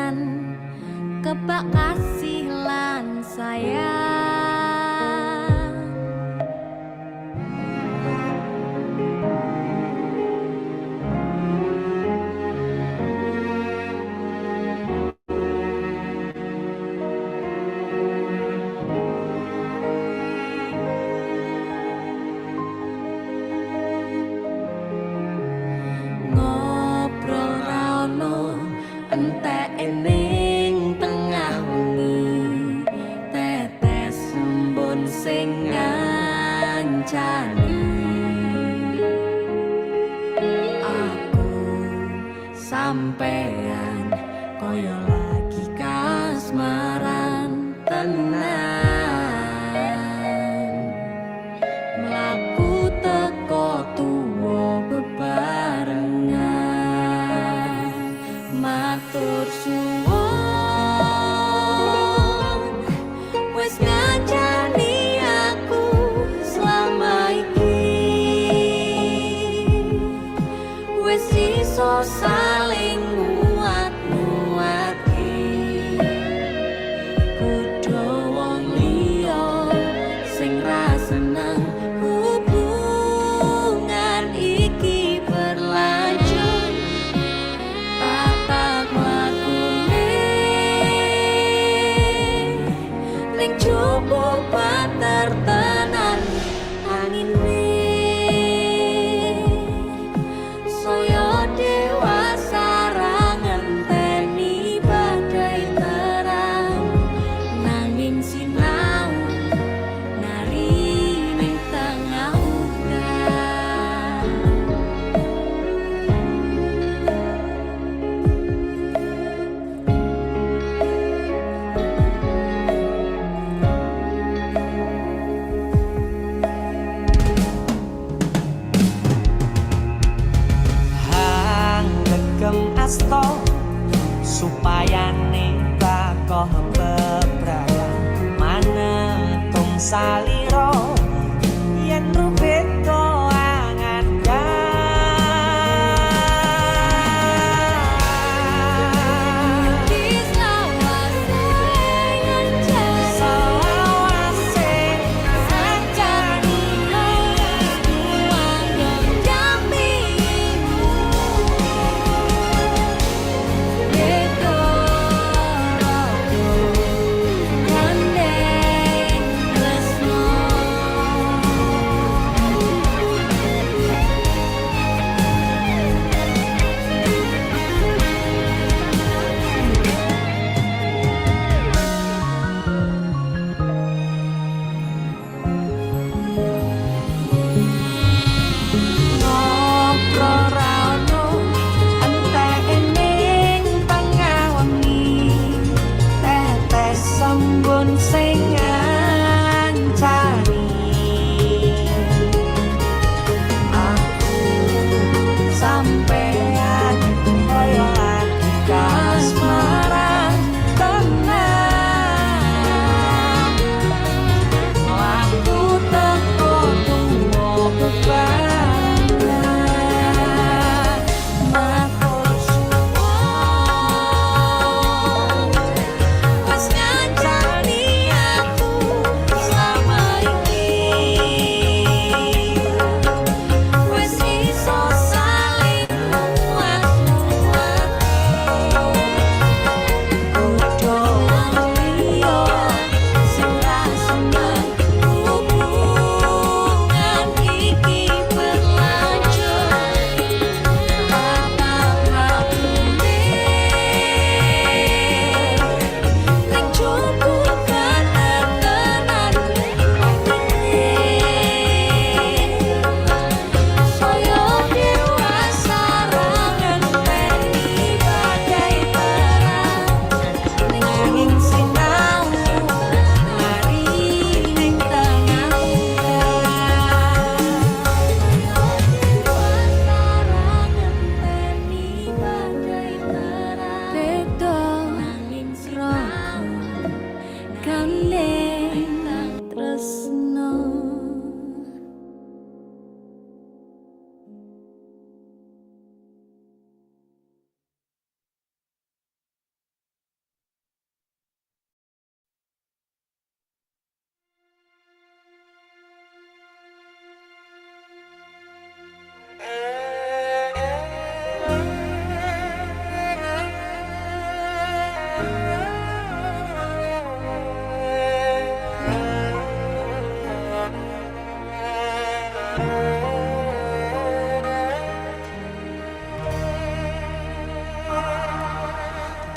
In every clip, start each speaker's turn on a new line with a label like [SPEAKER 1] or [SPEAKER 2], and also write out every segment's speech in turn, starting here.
[SPEAKER 1] asmaran kebak kasih lan sayang. Ngobrol ra ono entek ning tengah wengi, tetes embun sing ngancani aku sampean koyo lagi kasmaran tenan. Mlaku teko tuwa bebarengan, matur suwun wis ngancani aku selama iki, wis iso saling nguat-nguatke. Kudu wong liya sing ra seneng hubungan iki berlanjut, tatak mlakune ning cukup patertenan angine saya dewasa ra ngenteni badai terang, nanging sinau nari ning tengah udan.
[SPEAKER 2] Hang gegem asto supaya nembako bebrayan manetung salira yen rubeda angan
[SPEAKER 1] Di selawase ngancani
[SPEAKER 2] selawase
[SPEAKER 1] ngancani buang jambimu, beda rodo gandeng tresno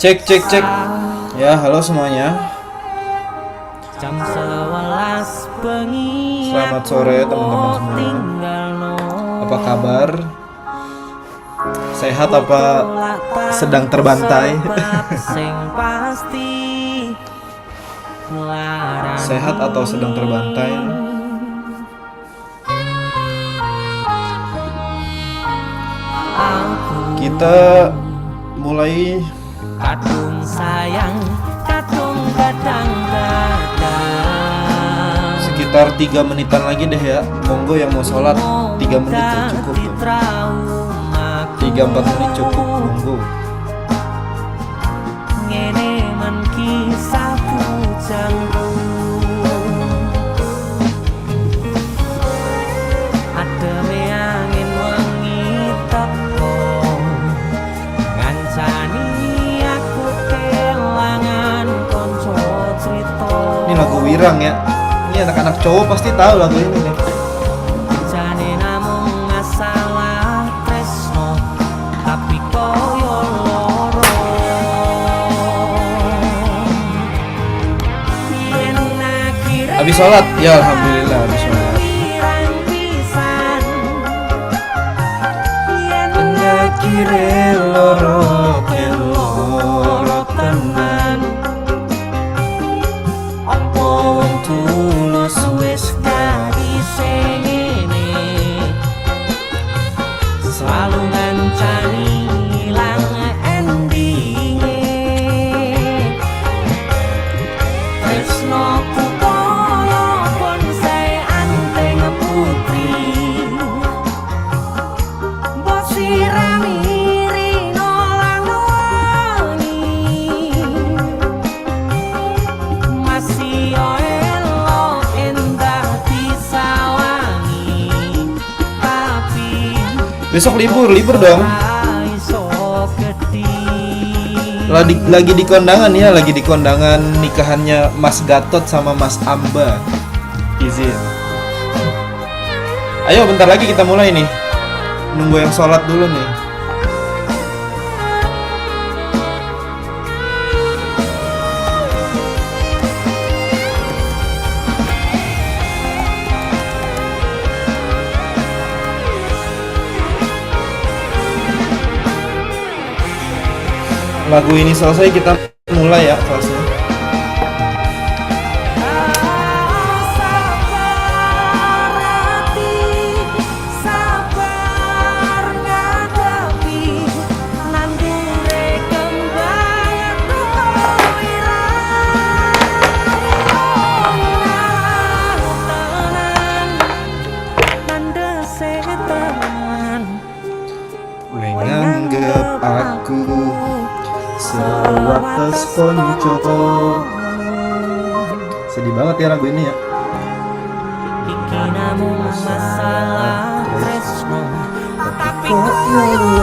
[SPEAKER 3] Cek cek cek. Ya, halo semuanya.
[SPEAKER 2] Jam 11 bengi.
[SPEAKER 3] Selamat sore teman-teman semua. Apa kabar? Sehat apa sedang terbantai?
[SPEAKER 2] Sing pasti
[SPEAKER 3] Sehat atau sedang terbantai? Kita mulai
[SPEAKER 2] kadung sayang, kadung kadang-kadang.
[SPEAKER 3] sekitar 3 menitan lagi deh ya. Monggo yang mau sholat 3 menit tuh cukup tuh. 3-4 menit cukup, monggo.
[SPEAKER 2] Ngene men kisah bujangku. Ademe angin wengi teko, ngancani aku kelangan konco cerita.
[SPEAKER 3] Ini lagu Wirang ya. Ini anak-anak cowok pasti tahu lagu ini nih.
[SPEAKER 2] Jane namung masalah tresno, tapi koyo loro. Yen akhire
[SPEAKER 3] Habis sholat? Ya alhamdulillah habis sholat.
[SPEAKER 2] pirang pisan. Yen
[SPEAKER 3] Akhire loro keloro tenan.
[SPEAKER 2] opo wong tulus wis karise ngene, selalu ngancani ilang endinge. Tresnoku koyo bonsai anting putri, mbok sirami rino lan wangi. Masih elo endah disawangi, tapi
[SPEAKER 3] Besok libur dong.
[SPEAKER 2] ora iso gede.
[SPEAKER 3] Lagi di kondangan ya, lagi di kondangan nikahannya Mas Gatot sama Mas Amba. Izin. Ayo bentar lagi kita mulai nih. Nunggu yang sholat dulu nih. Lagu ini selesai kita mulai ya kelasnya.
[SPEAKER 2] Sabar hati, sabar ngadepi nandure kembang tenan, nandese tenan.
[SPEAKER 3] Menganggap aku sewates konco. Sedih banget ya lagu ini ya.
[SPEAKER 2] Iki namung masalah tresno, tapi koyo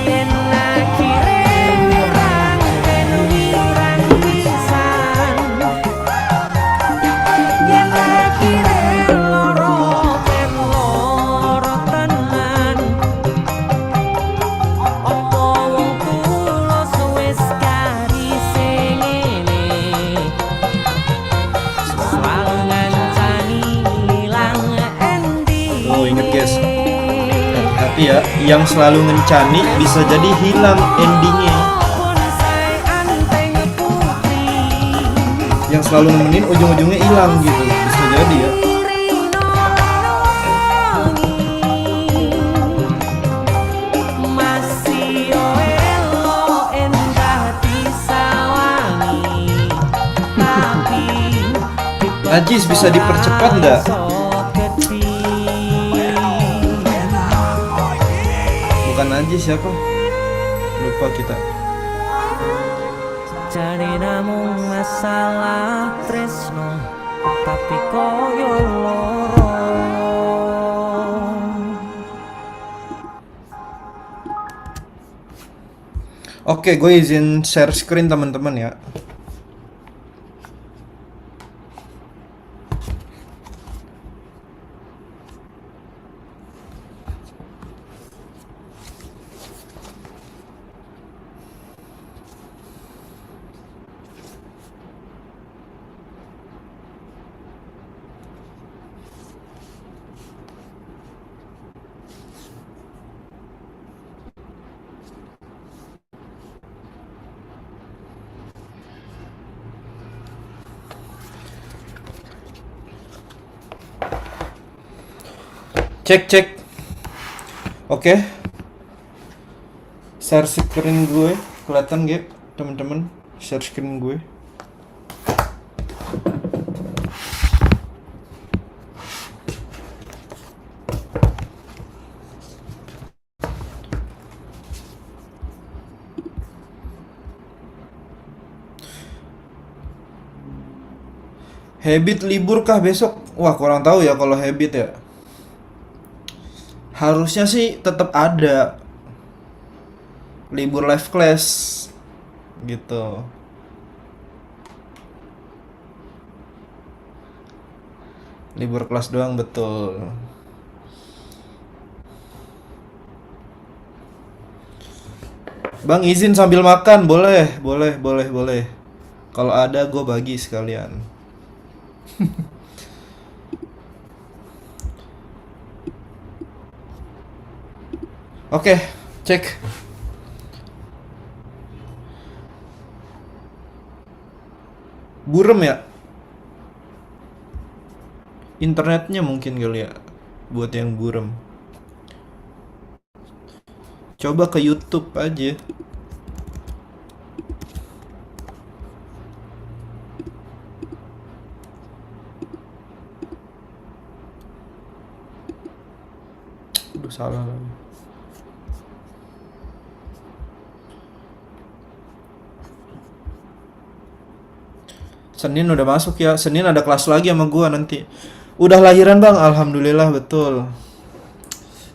[SPEAKER 2] yen akhire wirang pisan. Yen akhire loro tenan, opo wong tulus wis karise ngene, selalu ngancani ilang endinge.
[SPEAKER 3] Oh, inget, guys. Hati-hati ya, yang selalu ngencani bisa jadi hilang endingnya.
[SPEAKER 2] Bonsai anting putri,
[SPEAKER 3] Yang selalu nemenin ujung-ujungnya hilang gitu. Bisa jadi ya.
[SPEAKER 2] rino wangi. Masih elo endah disawangi, tapi
[SPEAKER 3] Najis bisa dipercepat nggak? Bukan najis siapa? Lupa kita.
[SPEAKER 2] Jadi namung masalah tresno, tapi koyo loro.
[SPEAKER 3] Oke, gue izin share screen teman-teman ya. Cek cek. Oke. Share screen gue. Kelihatan gak temen-temen? Share screen gue. Habit libur kah besok? Wah, kurang tahu ya kalau habit ya. Harusnya sih tetap ada libur live class gitu. Libur kelas doang betul. Bang izin sambil makan, boleh, boleh, boleh, boleh. Kalau ada gue bagi sekalian. Oke, cek. Burem ya? Internetnya mungkin kali ya, buat yang burem. Coba ke YouTube aja. Aduh, salah lagi. Senin udah masuk ya. Senin ada kelas lagi sama gua nanti. Udah lahiran bang, alhamdulillah betul.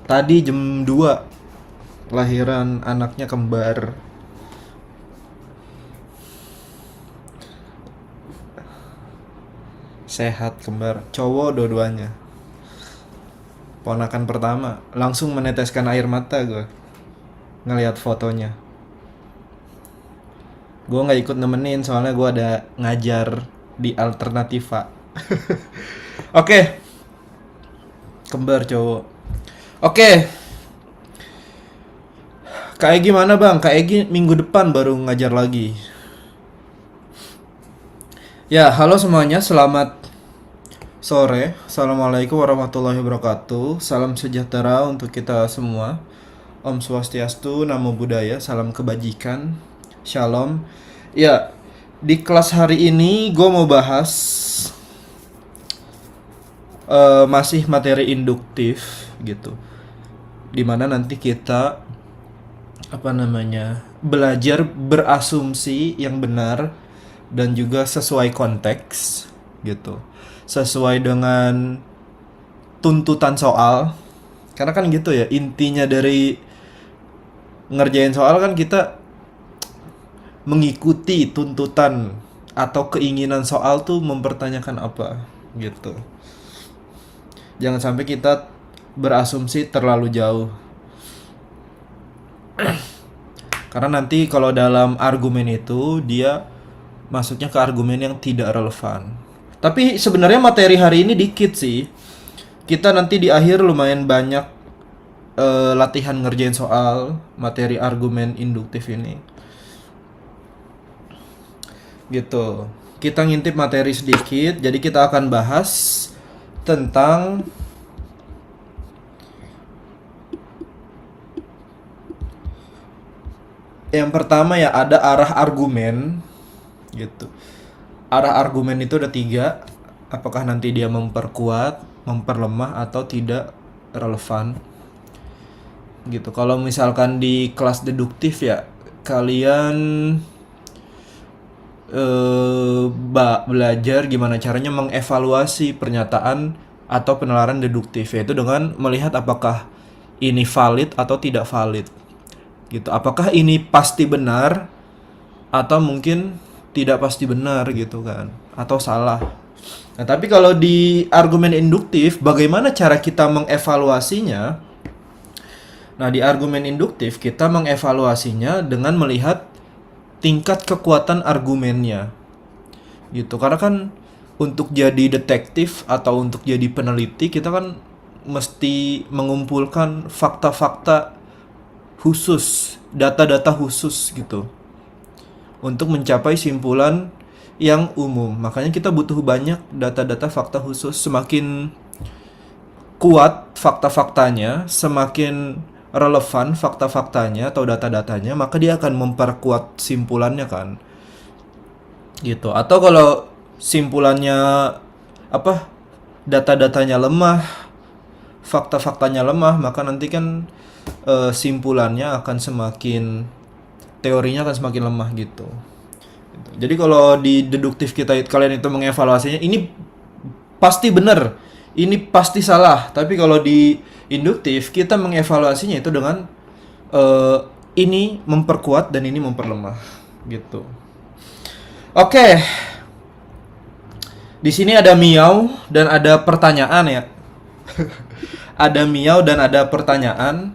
[SPEAKER 3] Tadi jam 2 lahiran anaknya kembar. Sehat kembar, cowok dua-duanya. Ponakan pertama, langsung meneteskan air mata gue ngelihat fotonya. Gue nggak ikut nemenin soalnya gue ada ngajar di Alternativa. Oke. Kembar cowok. Oke. Kak Egi mana bang? Kak Egi minggu depan baru ngajar lagi. Ya, halo semuanya, selamat sore. Assalamualaikum warahmatullahi wabarakatuh. Salam sejahtera untuk kita semua. Om Swastiastu, Namo Buddhaya, salam kebajikan. Shalom. Ya, di kelas hari ini gue mau bahas masih materi induktif gitu. Dimana nanti kita belajar berasumsi yang benar dan juga sesuai konteks gitu. Sesuai dengan tuntutan soal. Karena kan gitu ya, intinya dari ngerjain soal kan kita mengikuti tuntutan atau keinginan soal tuh mempertanyakan apa gitu. Jangan sampai kita berasumsi terlalu jauh. Karena nanti kalau dalam argumen itu dia masuknya ke argumen yang tidak relevan. Tapi sebenarnya materi hari ini dikit sih. Kita nanti di akhir lumayan banyak latihan ngerjain soal materi argumen induktif ini. Gitu. Kita ngintip materi sedikit, jadi kita akan bahas tentang yang pertama ya, ada arah argumen gitu. Arah argumen itu ada 3. Apakah nanti dia memperkuat, memperlemah, atau tidak relevan gitu. Kalau misalkan di kelas deduktif ya, kalian belajar gimana caranya mengevaluasi pernyataan atau penalaran deduktif, yaitu dengan melihat apakah ini valid atau tidak valid gitu. Apakah ini pasti benar atau mungkin tidak pasti benar gitu kan, atau salah. Nah, tapi kalau di argumen induktif, bagaimana cara kita mengevaluasinya? Nah, di argumen induktif kita mengevaluasinya dengan melihat tingkat kekuatan argumennya gitu. Karena kan untuk jadi detektif atau untuk jadi peneliti, kita kan mesti mengumpulkan fakta-fakta khusus, data-data khusus gitu, untuk mencapai simpulan yang umum. Makanya kita butuh banyak data-data fakta khusus. Semakin kuat fakta-faktanya, semakin relevan fakta-faktanya atau data-datanya, maka dia akan memperkuat simpulannya kan. Gitu. Atau kalau simpulannya apa? Data-datanya lemah, fakta-faktanya lemah, maka nanti kan simpulannya akan semakin, teorinya akan semakin lemah gitu. Jadi kalau di deduktif kalian itu mengevaluasinya, ini pasti benar, ini pasti salah. Tapi kalau di induktif kita mengevaluasinya itu dengan ini memperkuat dan ini memperlemah gitu. Oke. Di sini ada miau dan ada pertanyaan ya. Ada miau dan ada pertanyaan.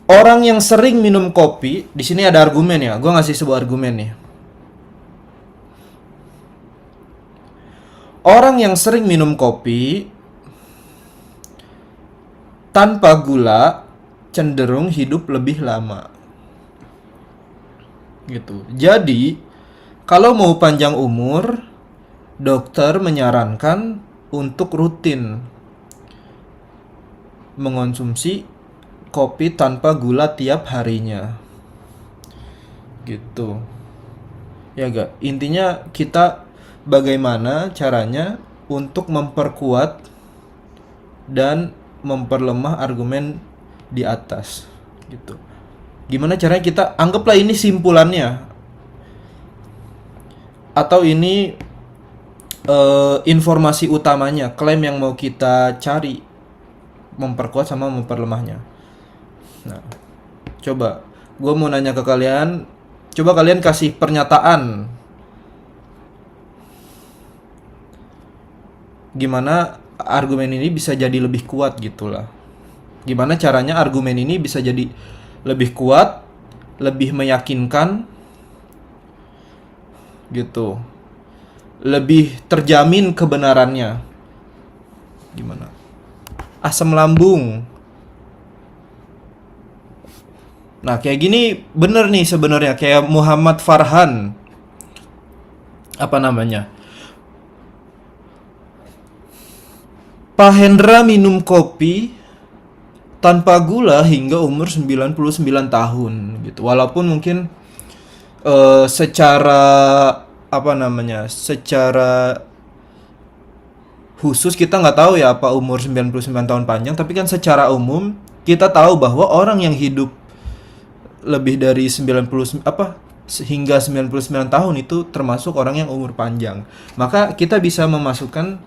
[SPEAKER 3] Orang yang sering minum kopi, di sini ada argumen ya. Gue ngasih sebuah argumen nih. Orang yang sering minum kopi tanpa gula cenderung hidup lebih lama. Gitu. Jadi, kalau mau panjang umur, dokter menyarankan untuk rutin mengonsumsi kopi tanpa gula tiap harinya. Gitu. Ya gak? Intinya kita bagaimana caranya untuk memperkuat dan memperlemah argumen di atas. Gitu. Gimana caranya kita anggaplah ini simpulannya. Atau ini informasi utamanya, klaim yang mau kita cari, memperkuat sama memperlemahnya. Nah, coba gue mau nanya ke kalian, coba kalian kasih pernyataan gimana argumen ini bisa jadi lebih kuat gitulah. Gimana caranya argumen ini bisa jadi lebih kuat, lebih meyakinkan gitu, lebih terjamin kebenarannya. Gimana? Asam lambung. Nah, kayak gini bener nih sebenarnya, kayak Muhammad Farhan. Apa namanya? Pak Hendra minum kopi tanpa gula hingga umur 99 tahun gitu. Walaupun mungkin secara apa namanya, secara khusus kita nggak tahu ya apa umur 99 tahun panjang, tapi kan secara umum kita tahu bahwa orang yang hidup lebih dari 90 hingga 99 tahun itu termasuk orang yang umur panjang. Maka kita bisa memasukkan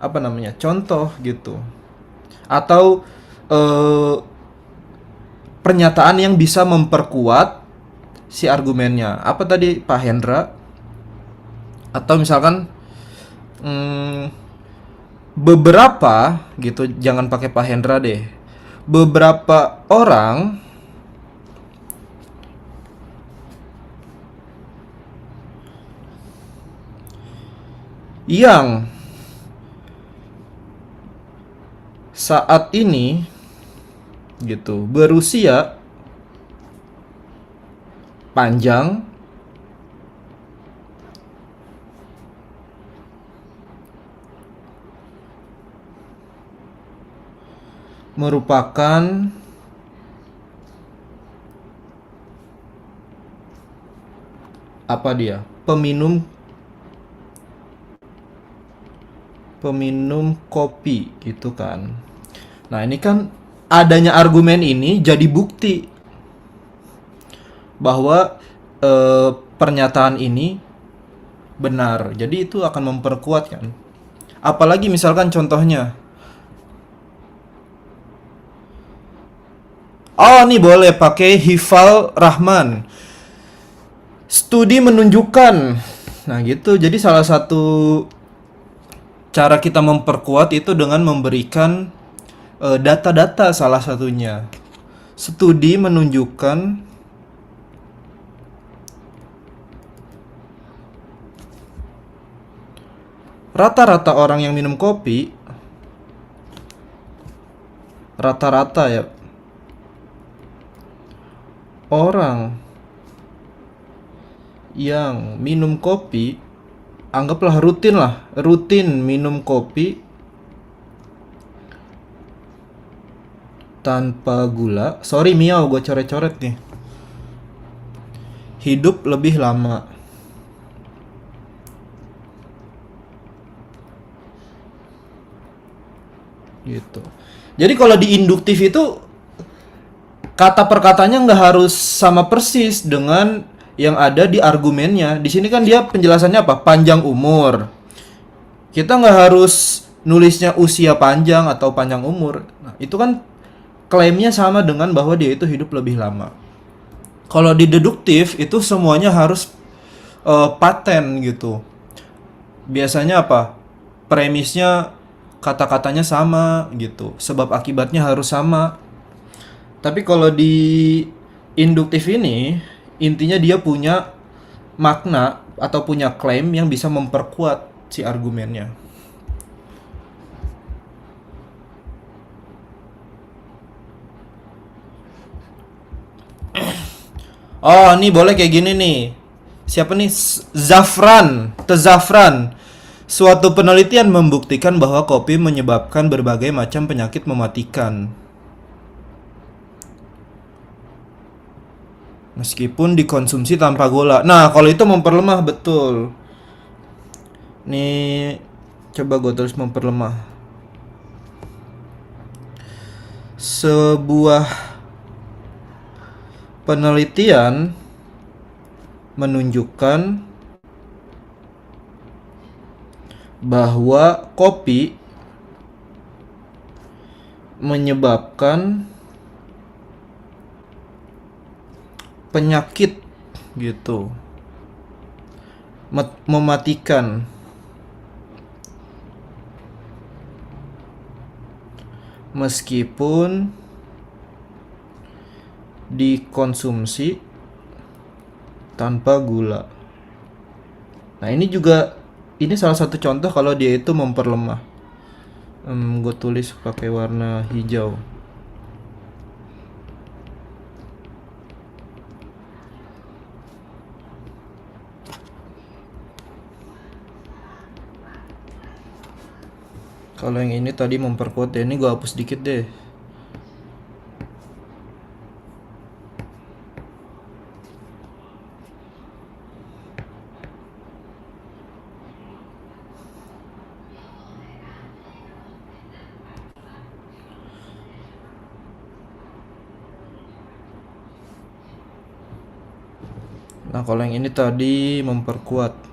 [SPEAKER 3] apa namanya, contoh gitu, atau pernyataan yang bisa memperkuat si argumennya. Apa tadi Pak Hendra? Atau misalkan beberapa gitu, jangan pakai Pak Hendra deh. Beberapa orang yang saat ini gitu berusia panjang merupakan apa dia? Peminum kopi gitu kan. Nah, ini kan adanya argumen ini jadi bukti bahwa pernyataan ini benar. Jadi itu akan memperkuat kan. Apalagi misalkan contohnya, oh nih boleh pakai Hifal Rahman. Studi menunjukkan. Nah gitu, jadi salah satu cara kita memperkuat itu dengan memberikan data-data, salah satunya. Studi menunjukkan rata-rata orang yang minum kopi, rata-rata ya, orang yang minum kopi, anggaplah rutin minum kopi tanpa gula. Sorry Miao, gue coret-coret nih. Hidup lebih lama. Gitu. Jadi kalau di induktif itu kata per katanya nggak harus sama persis dengan yang ada di argumennya. Di sini kan dia penjelasannya apa? Panjang umur. Kita nggak harus nulisnya usia panjang atau panjang umur. Nah, itu kan klaimnya sama dengan bahwa dia itu hidup lebih lama. Kalau di deduktif itu semuanya harus paten gitu. Biasanya apa? Premisnya kata-katanya sama gitu. Sebab akibatnya harus sama. Tapi kalau di induktif ini intinya dia punya makna atau punya klaim yang bisa memperkuat si argumennya. Oh, ini boleh kayak gini nih. Siapa nih? Tezafran. Suatu penelitian membuktikan bahwa kopi menyebabkan berbagai macam penyakit mematikan. Meskipun dikonsumsi tanpa gula. Nah, kalau itu memperlemah betul. Nih, coba gue tulis memperlemah. Sebuah penelitian menunjukkan bahwa kopi menyebabkan penyakit gitu, mematikan. Meskipun dikonsumsi tanpa gula. Nah, ini salah satu contoh kalau dia itu memperlemah. Gue tulis pakai warna hijau. Kalau yang ini tadi memperkuat ya, ini gue hapus dikit deh. Nah, kalau yang ini tadi memperkuat.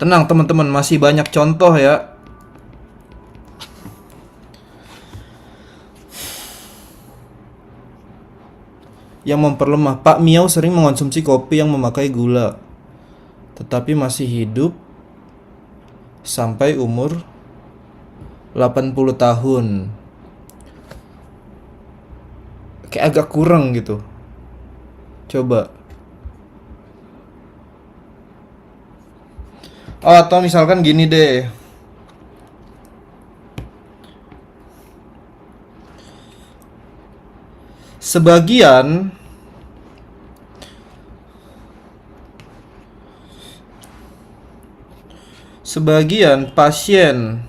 [SPEAKER 3] Tenang teman-teman, masih banyak contoh ya. Yang memperlemah. Pak Miao sering mengonsumsi kopi yang memakai gula, tetapi masih hidup sampai umur 80 tahun. Kayak agak kurang gitu. Coba. Oh, atau misalkan gini deh. Sebagian pasien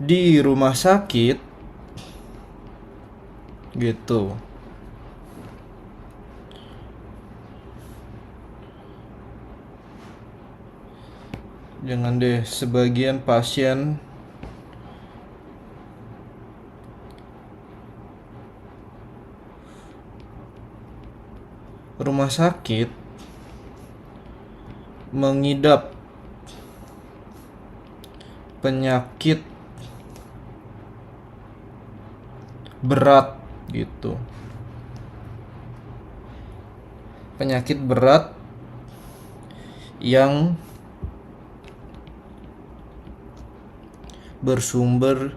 [SPEAKER 3] di rumah sakit gitu jangan deh, sebagian pasien rumah sakit mengidap penyakit berat gitu. Penyakit berat yang bersumber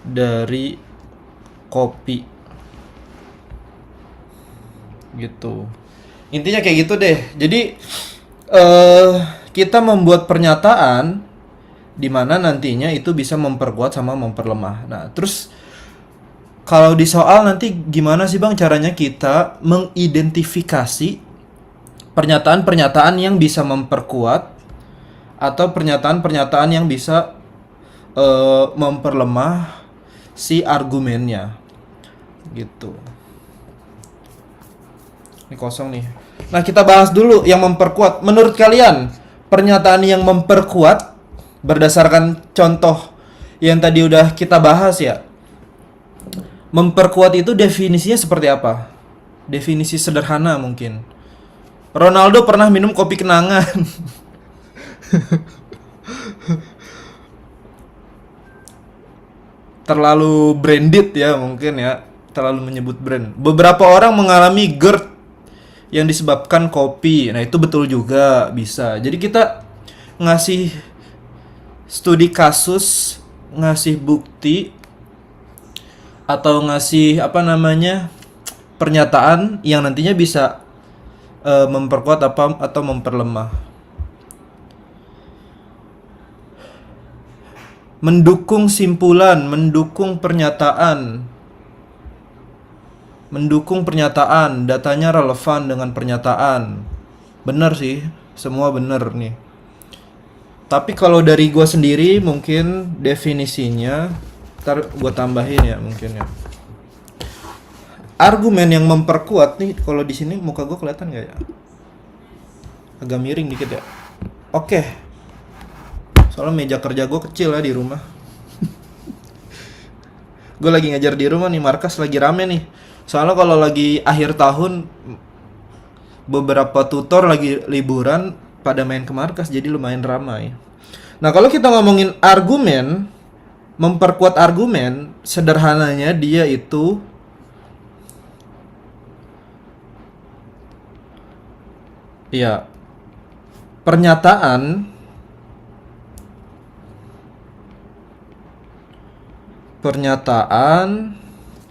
[SPEAKER 3] dari kopi gitu. Intinya kayak gitu deh. Jadi kita membuat pernyataan di mana nantinya itu bisa memperkuat sama memperlemah. Nah, terus kalau di soal nanti gimana sih Bang caranya kita mengidentifikasi pernyataan-pernyataan yang bisa memperkuat atau pernyataan-pernyataan yang bisa memperlemah si argumennya. Gitu. Ini kosong nih. Nah, kita bahas dulu yang memperkuat. Menurut kalian, pernyataan yang memperkuat berdasarkan contoh yang tadi udah kita bahas ya. Memperkuat itu definisinya seperti apa? Definisi sederhana mungkin. Ronaldo pernah minum kopi kenangan. Terlalu branded ya mungkin ya. Terlalu menyebut brand. Beberapa orang mengalami GERD yang disebabkan kopi. Nah, itu betul juga bisa. Jadi kita ngasih studi kasus, ngasih bukti atau ngasih pernyataan yang nantinya bisa memperkuat atau memperlemah. Mendukung simpulan, mendukung pernyataan. Mendukung pernyataan, datanya relevan dengan pernyataan. Bener sih, semua bener nih. Tapi kalau dari gue sendiri mungkin definisinya, ntar gue tambahin ya mungkin ya. Argumen yang memperkuat nih, kalau di sini muka gue kelihatan nggak ya? Agak miring dikit ya. Oke. Soalnya meja kerja gue kecil ya di rumah. Gue lagi ngajar di rumah nih, markas lagi rame nih. Soalnya kalau lagi akhir tahun beberapa tutor lagi liburan pada main ke markas, jadi lumayan ramai. Nah, kalau kita ngomongin argumen, memperkuat argumen, sederhananya dia itu ya pernyataan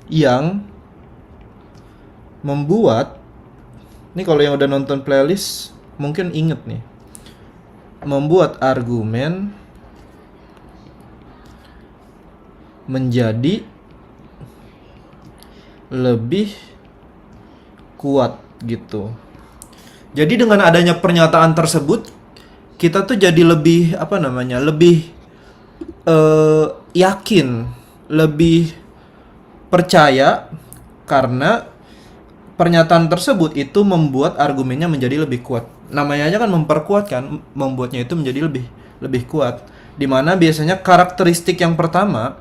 [SPEAKER 3] yang membuat, ini kalau yang udah nonton playlist mungkin inget nih, membuat argumen menjadi lebih kuat gitu. Jadi dengan adanya pernyataan tersebut, kita tuh jadi lebih lebih yakin, lebih percaya karena pernyataan tersebut itu membuat argumennya menjadi lebih kuat. Namanya aja kan memperkuat kan, membuatnya itu menjadi lebih kuat. Dimana biasanya karakteristik yang pertama,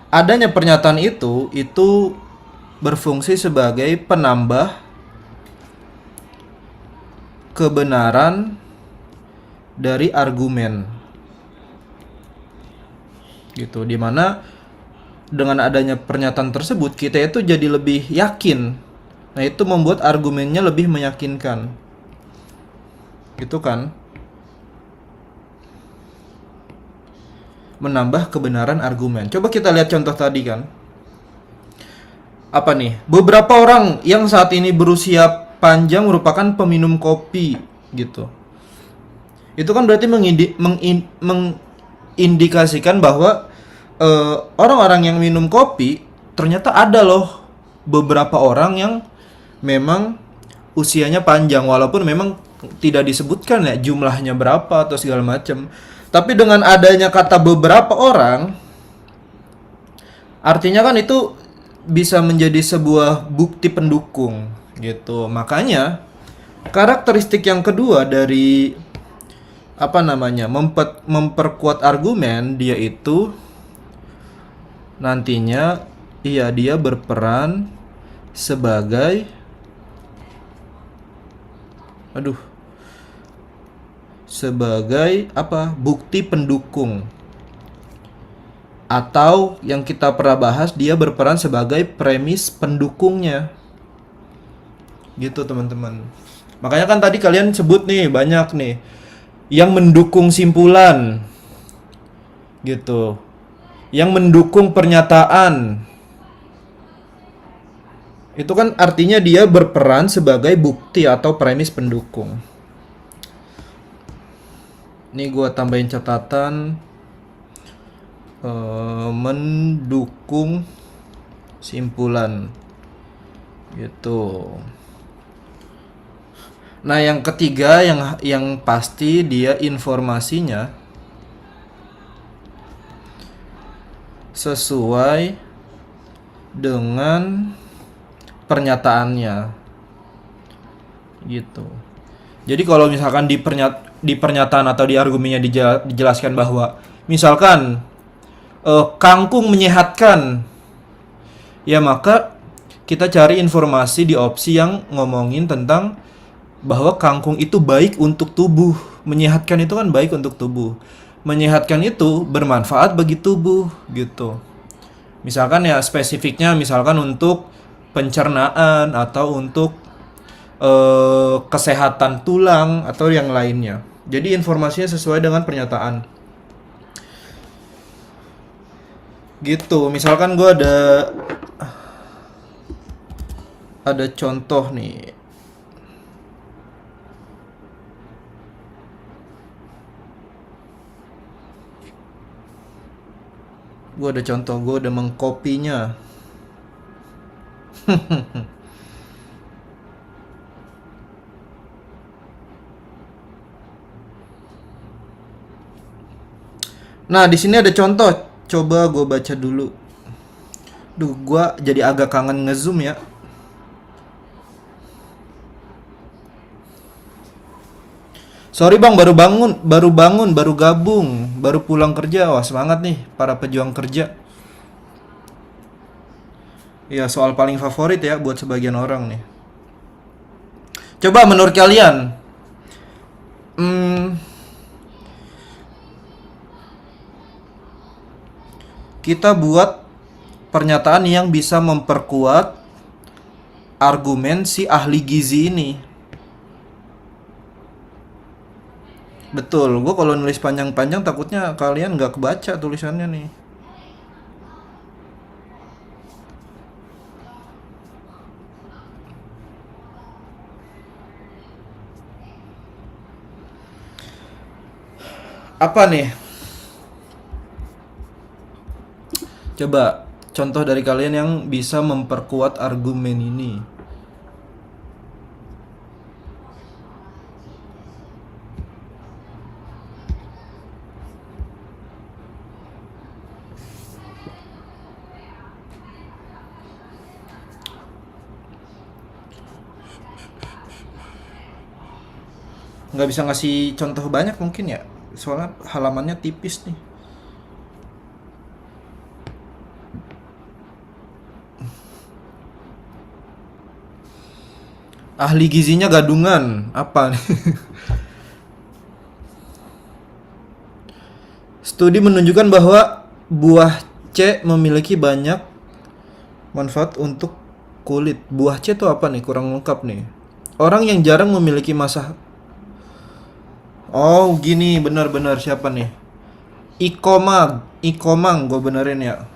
[SPEAKER 3] adanya pernyataan itu berfungsi sebagai penambah kebenaran dari argumen. Gitu, dimana dengan adanya pernyataan tersebut kita itu jadi lebih yakin. Nah, itu membuat argumennya lebih meyakinkan. Gitu kan? Menambah kebenaran argumen. Coba kita lihat contoh tadi kan. Apa nih? Beberapa orang yang saat ini berusia panjang merupakan peminum kopi gitu. Itu kan berarti mengindikasikan bahwa orang-orang yang minum kopi ternyata ada loh beberapa orang yang memang usianya panjang, walaupun memang tidak disebutkan ya jumlahnya berapa atau segala macam. Tapi dengan adanya kata beberapa orang, artinya kan itu bisa menjadi sebuah bukti pendukung gitu. Makanya karakteristik yang kedua dari memperkuat argumen, dia itu nantinya dia berperan sebagai bukti pendukung, atau yang kita pernah bahas, dia berperan sebagai premis pendukungnya gitu teman-teman. Makanya kan tadi kalian sebut nih banyak nih yang mendukung simpulan gitu, yang mendukung pernyataan. Itu kan artinya dia berperan sebagai bukti atau premis pendukung. Ini gua tambahin catatan, mendukung simpulan gitu. Nah, yang ketiga yang pasti dia informasinya sesuai dengan pernyataannya gitu. Jadi kalau misalkan di pernyataan atau di argumennya dijelaskan bahwa misalkan kangkung menyehatkan, ya maka kita cari informasi di opsi yang ngomongin tentang bahwa kangkung itu baik untuk tubuh. Menyehatkan itu kan baik untuk tubuh. Menyehatkan itu bermanfaat bagi tubuh gitu. Misalkan ya spesifiknya misalkan untuk pencernaan atau untuk kesehatan tulang atau yang lainnya. Jadi informasinya sesuai dengan pernyataan. Gitu. Misalkan gue ada contoh nih. Gue udah mengkopinya. Nah, di sini ada contoh. Coba gue baca dulu. Duh, gue jadi agak kangen ngezoom ya. Sorry bang, baru gabung, baru pulang kerja. Wah semangat nih para pejuang kerja. Ya soal paling favorit ya buat sebagian orang nih. Coba menurut kalian, kita buat pernyataan yang bisa memperkuat argumen si ahli gizi ini. Betul, gue kalau nulis panjang-panjang takutnya kalian nggak kebaca tulisannya nih. Apa nih? Coba contoh dari kalian yang bisa memperkuat argumen ini. Nggak bisa ngasih contoh banyak mungkin ya, soalnya halamannya tipis nih. Ahli gizinya gadungan, apa nih? Studi menunjukkan bahwa buah C memiliki banyak manfaat untuk kulit. Buah C itu apa nih? Kurang lengkap nih. Orang yang jarang memiliki masa. Oh gini, benar-benar siapa nih? Ikomang, gue benerin ya.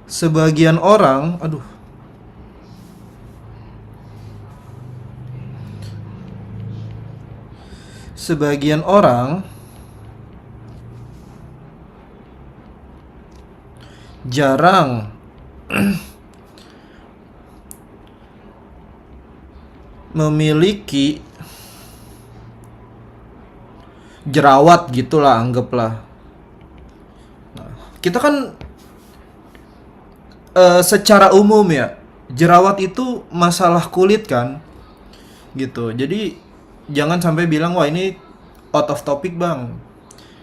[SPEAKER 3] Sebagian orang, sebagian orang jarang memiliki jerawat gitulah, anggaplah. Nah, kita kan secara umum ya, jerawat itu masalah kulit kan, gitu. Jadi jangan sampai bilang wah ini out of topic bang.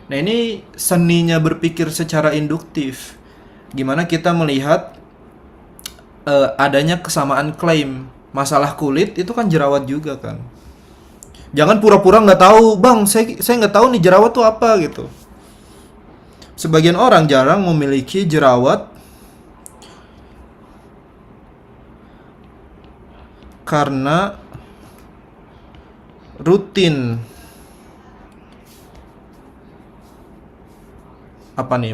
[SPEAKER 3] Nah ini seninya berpikir secara induktif. Gimana kita melihat adanya kesamaan klaim. Masalah kulit itu kan jerawat juga kan. Jangan pura-pura nggak tahu, bang. Saya nggak tahu nih jerawat tuh apa gitu. Sebagian orang jarang memiliki jerawat karena rutin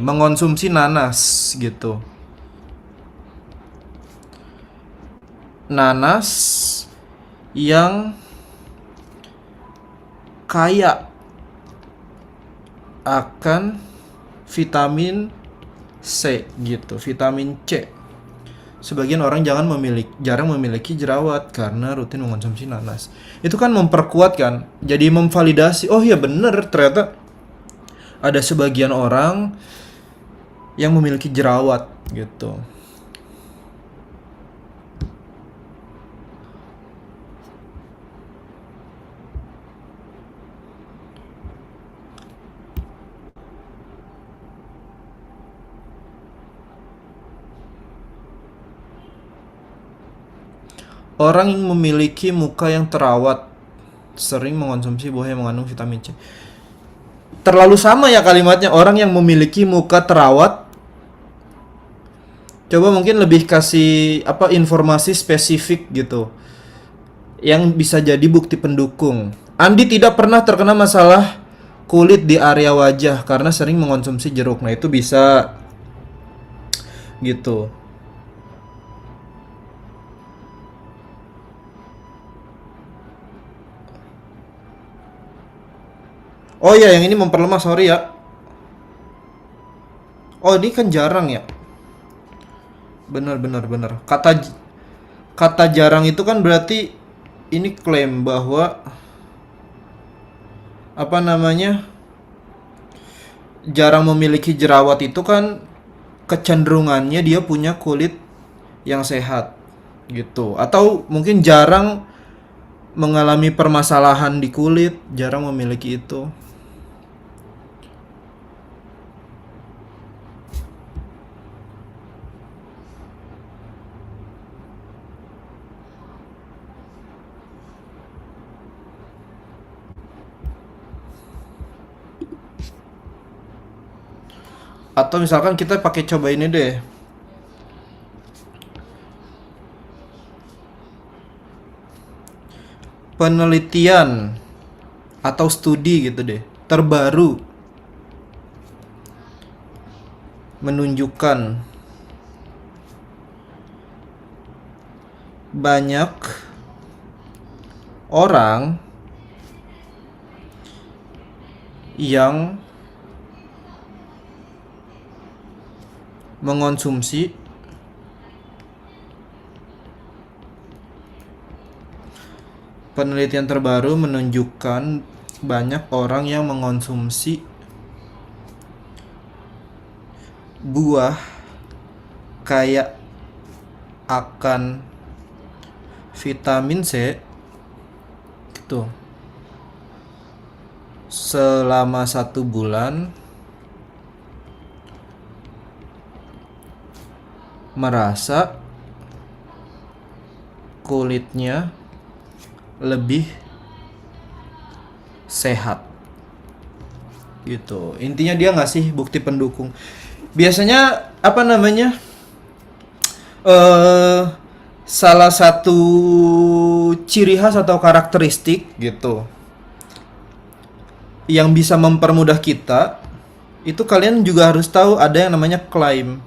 [SPEAKER 3] mengonsumsi nanas gitu. Nanas yang kaya akan vitamin C gitu, vitamin C. sebagian orang jarang memiliki jerawat karena rutin mengonsumsi nanas. Itu kan memperkuat kan, jadi memvalidasi. Oh iya bener, ternyata ada sebagian orang yang memiliki jerawat gitu. Orang yang memiliki muka yang terawat sering mengonsumsi buah yang mengandung vitamin C. Terlalu sama ya kalimatnya, orang yang memiliki muka terawat. Coba mungkin lebih kasih informasi spesifik gitu, yang bisa jadi bukti pendukung. Andi tidak pernah terkena masalah kulit di area wajah karena sering mengonsumsi jeruk. Nah, itu bisa gitu. Oh iya, yang ini memperlemah, sorry ya. Oh, ini kan jarang ya. Benar. Kata jarang itu kan berarti ini klaim bahwa jarang memiliki jerawat itu kan kecenderungannya dia punya kulit yang sehat gitu. Atau mungkin jarang mengalami permasalahan di kulit, jarang memiliki itu. Atau misalkan kita pakai coba ini deh. Penelitian atau studi gitu deh, terbaru menunjukkan banyak orang yang mengonsumsi penelitian terbaru menunjukkan banyak orang yang mengonsumsi buah kaya akan vitamin C gitu selama 1 bulan merasa kulitnya lebih sehat gitu. Intinya dia ngasih bukti pendukung. Biasanya salah satu ciri khas atau karakteristik gitu yang bisa mempermudah kita itu, kalian juga harus tahu ada yang namanya klaim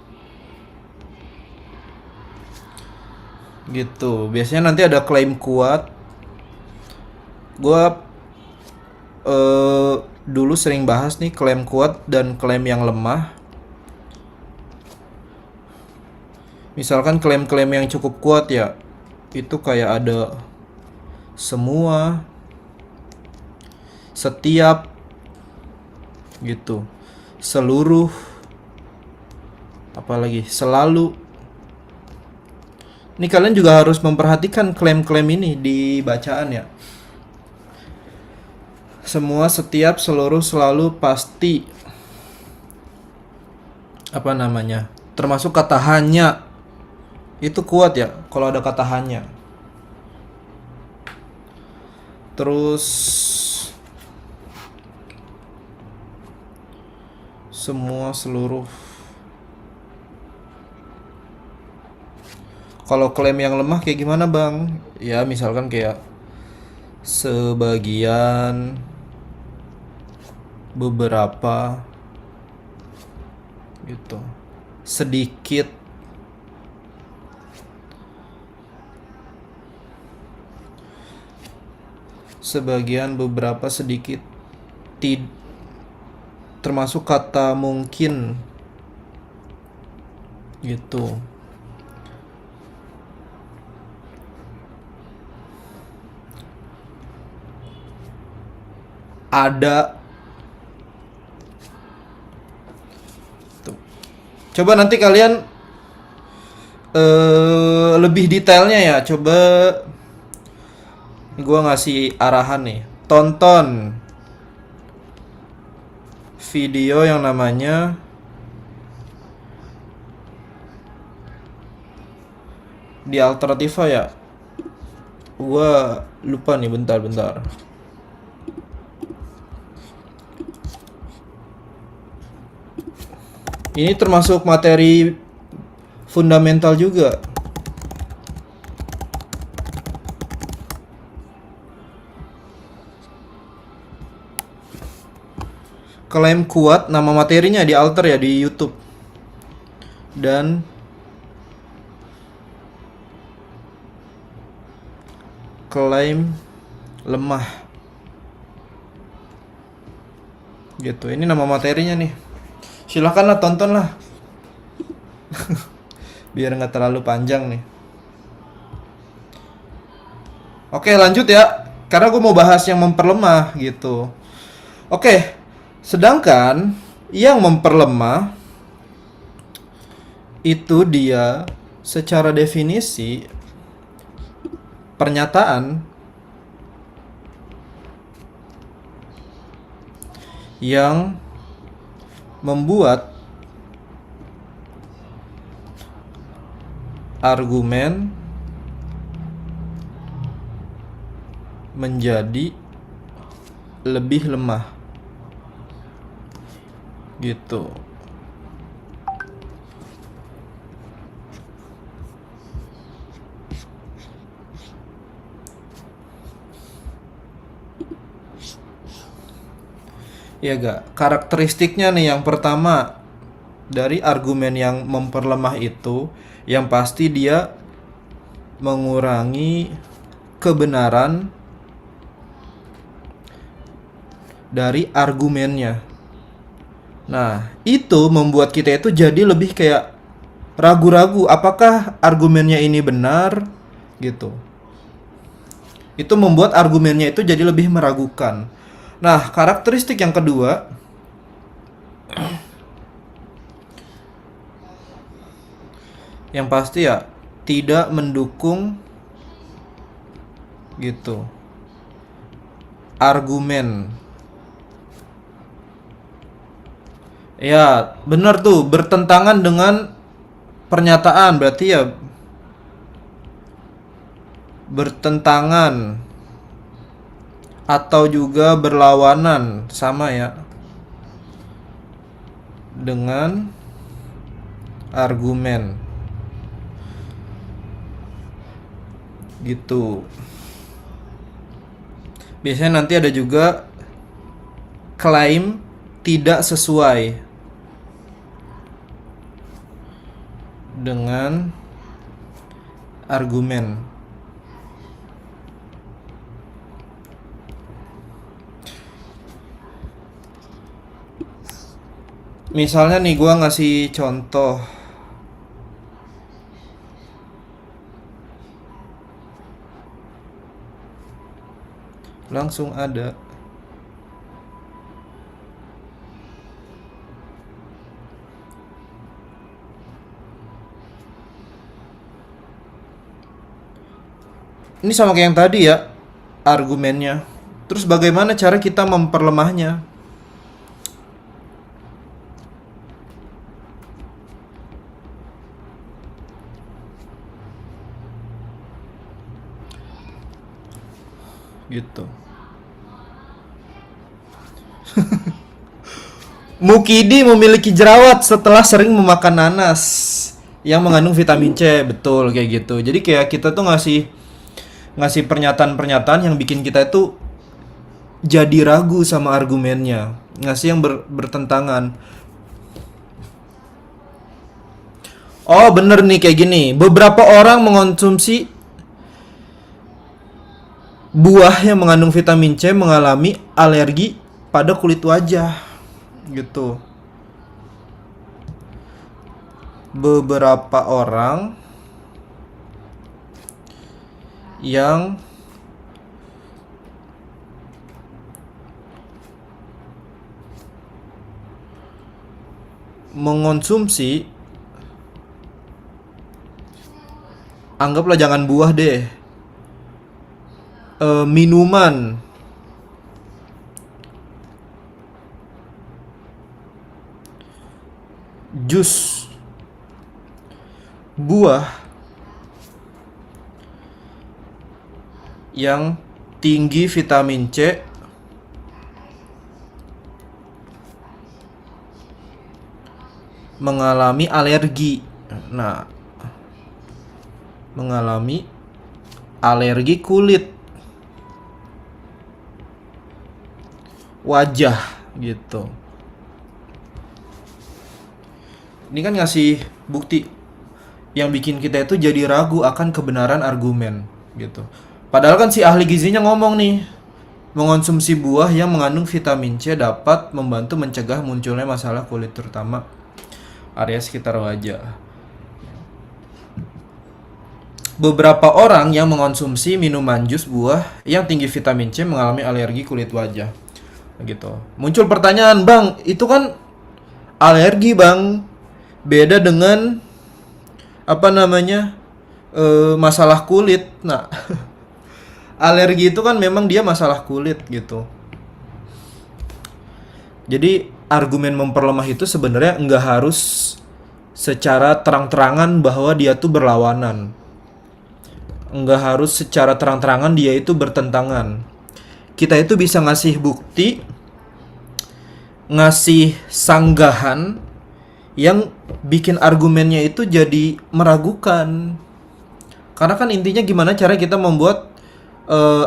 [SPEAKER 3] gitu. Biasanya nanti ada klaim kuat. Gua dulu sering bahas nih klaim kuat dan klaim yang lemah. Misalkan klaim-klaim yang cukup kuat ya, itu kayak ada semua, setiap gitu, seluruh, apalagi selalu. Ini kalian juga harus memperhatikan klaim-klaim ini di bacaan ya. Semua, setiap, seluruh, selalu, pasti. Termasuk kata hanya. Itu kuat ya kalau ada kata hanya. Terus semua, seluruh. Kalau klaim yang lemah kayak gimana, Bang? Ya, misalkan kayak sebagian, beberapa gitu, sedikit, sebagian, beberapa, sedikit, termasuk kata mungkin gitu. ada. Tuh. Coba nanti kalian lebih detailnya ya. Coba gua ngasih arahan nih. Tonton video yang namanya di Alternativa ya. Gua lupa nih, bentar. Ini termasuk materi fundamental juga. Klaim kuat, nama materinya di alter ya di YouTube. Dan klaim lemah. Gitu. Ini nama materinya nih. Silahkanlah tontonlah. Biar nggak terlalu panjang nih. Oke, lanjut ya. Karena gue mau bahas yang memperlemah gitu. Oke. Sedangkan yang memperlemah itu dia secara definisi pernyataan yang membuat argumen menjadi lebih lemah. Gitu. Ya gak? Karakteristiknya nih yang pertama dari argumen yang memperlemah itu, yang pasti dia mengurangi kebenaran dari argumennya. Nah, itu membuat kita itu jadi lebih kayak ragu-ragu apakah argumennya ini benar gitu. Itu membuat argumennya itu jadi lebih meragukan. Nah, karakteristik yang kedua yang pasti ya tidak mendukung gitu argumen. Ya, benar tuh, bertentangan dengan pernyataan, berarti ya bertentangan atau juga berlawanan, sama ya, dengan argumen. Gitu. Biasanya nanti ada juga klaim tidak sesuai dengan argumen. Misalnya nih gua ngasih contoh. Langsung ada. Ini sama kayak yang tadi ya, argumennya. Terus bagaimana cara kita memperlemahnya? Gitu. Mukidi memiliki jerawat setelah sering memakan nanas yang mengandung vitamin C. Betul, kayak gitu. Jadi kayak kita tuh ngasih pernyataan-pernyataan yang bikin kita itu jadi ragu sama argumennya, ngasih yang bertentangan. Oh bener nih kayak gini, beberapa orang mengonsumsi buah yang mengandung vitamin C mengalami alergi pada kulit wajah. Gitu. Beberapa orang yang mengonsumsi, anggaplah jangan buah deh, minuman jus buah yang tinggi vitamin C mengalami alergi. Nah, mengalami alergi kulit, wajah gitu. Ini kan ngasih bukti yang bikin kita itu jadi ragu akan kebenaran argumen gitu. Padahal kan si ahli gizinya ngomong nih, mengonsumsi buah yang mengandung vitamin C dapat membantu mencegah munculnya masalah kulit terutama area sekitar wajah. Beberapa orang yang mengonsumsi minuman jus buah yang tinggi vitamin C mengalami alergi kulit wajah. Gitu. Muncul pertanyaan, "Bang, itu kan alergi, Bang. Beda dengan masalah kulit." Nah, alergi itu kan memang dia masalah kulit gitu. Jadi argumen memperlemah itu sebenarnya nggak harus secara terang-terangan bahwa dia tuh berlawanan. Nggak harus secara terang-terangan dia itu bertentangan. Kita itu bisa ngasih bukti, ngasih sanggahan yang bikin argumennya itu jadi meragukan. Karena kan intinya gimana cara kita membuat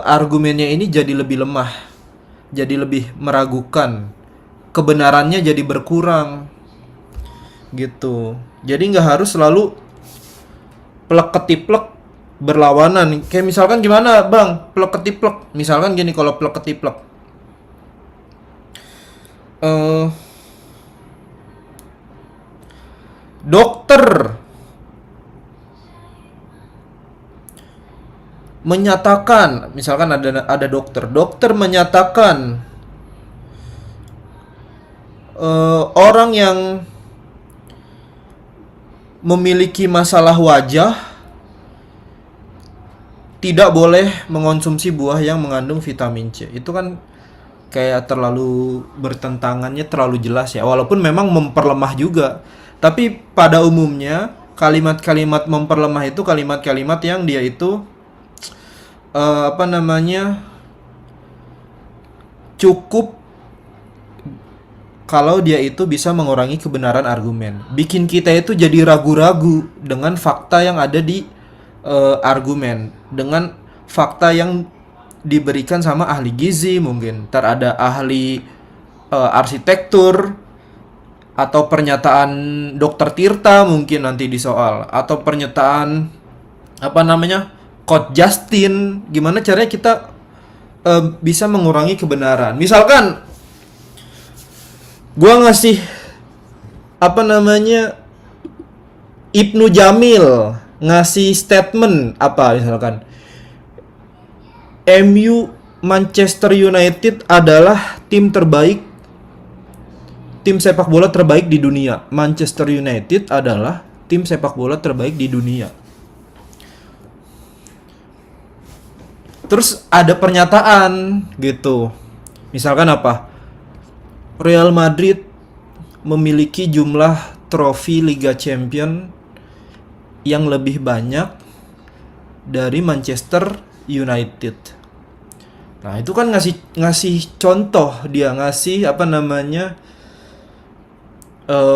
[SPEAKER 3] argumennya ini jadi lebih lemah, jadi lebih meragukan, kebenarannya jadi berkurang gitu. Jadi nggak harus selalu plek ketiplek berlawanan. Kayak misalkan gimana, Bang, plek ketiplek. Misalkan gini, kalau plek ketiplek, dokter menyatakan, misalkan ada dokter menyatakan orang yang memiliki masalah wajah tidak boleh mengonsumsi buah yang mengandung vitamin C. Itu kan kayak terlalu bertentangannya, terlalu jelas ya. Walaupun memang memperlemah juga, tapi pada umumnya kalimat-kalimat memperlemah itu kalimat-kalimat yang dia itu cukup kalau dia itu bisa mengurangi kebenaran argumen. Bikin kita itu jadi ragu-ragu dengan fakta yang ada di argumen, dengan fakta yang diberikan sama ahli gizi mungkin. Ntar ada ahli arsitektur, atau pernyataan Dokter Tirta mungkin nanti di soal, atau pernyataan Coach Justin. Gimana caranya kita bisa mengurangi kebenaran? Misalkan gua ngasih Ibnu Jamil ngasih statement misalkan MU Manchester United adalah tim sepak bola terbaik di dunia. Manchester United adalah tim sepak bola terbaik di dunia. Terus ada pernyataan gitu. Misalkan Real Madrid memiliki jumlah trofi Liga Champion yang lebih banyak dari Manchester United. Nah, itu kan ngasih contoh, dia ngasih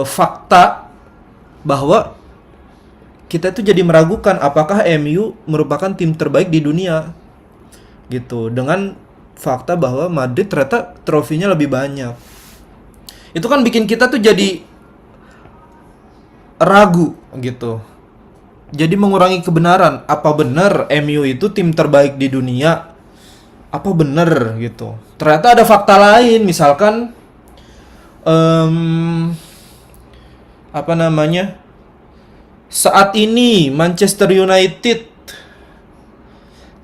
[SPEAKER 3] fakta bahwa kita itu jadi meragukan apakah MU merupakan tim terbaik di dunia gitu, dengan fakta bahwa Madrid ternyata trofinya lebih banyak. Itu kan bikin kita tuh jadi ragu gitu. Jadi mengurangi kebenaran, apa benar MU itu tim terbaik di dunia? Apa benar gitu? Ternyata ada fakta lain, misalkan saat ini Manchester United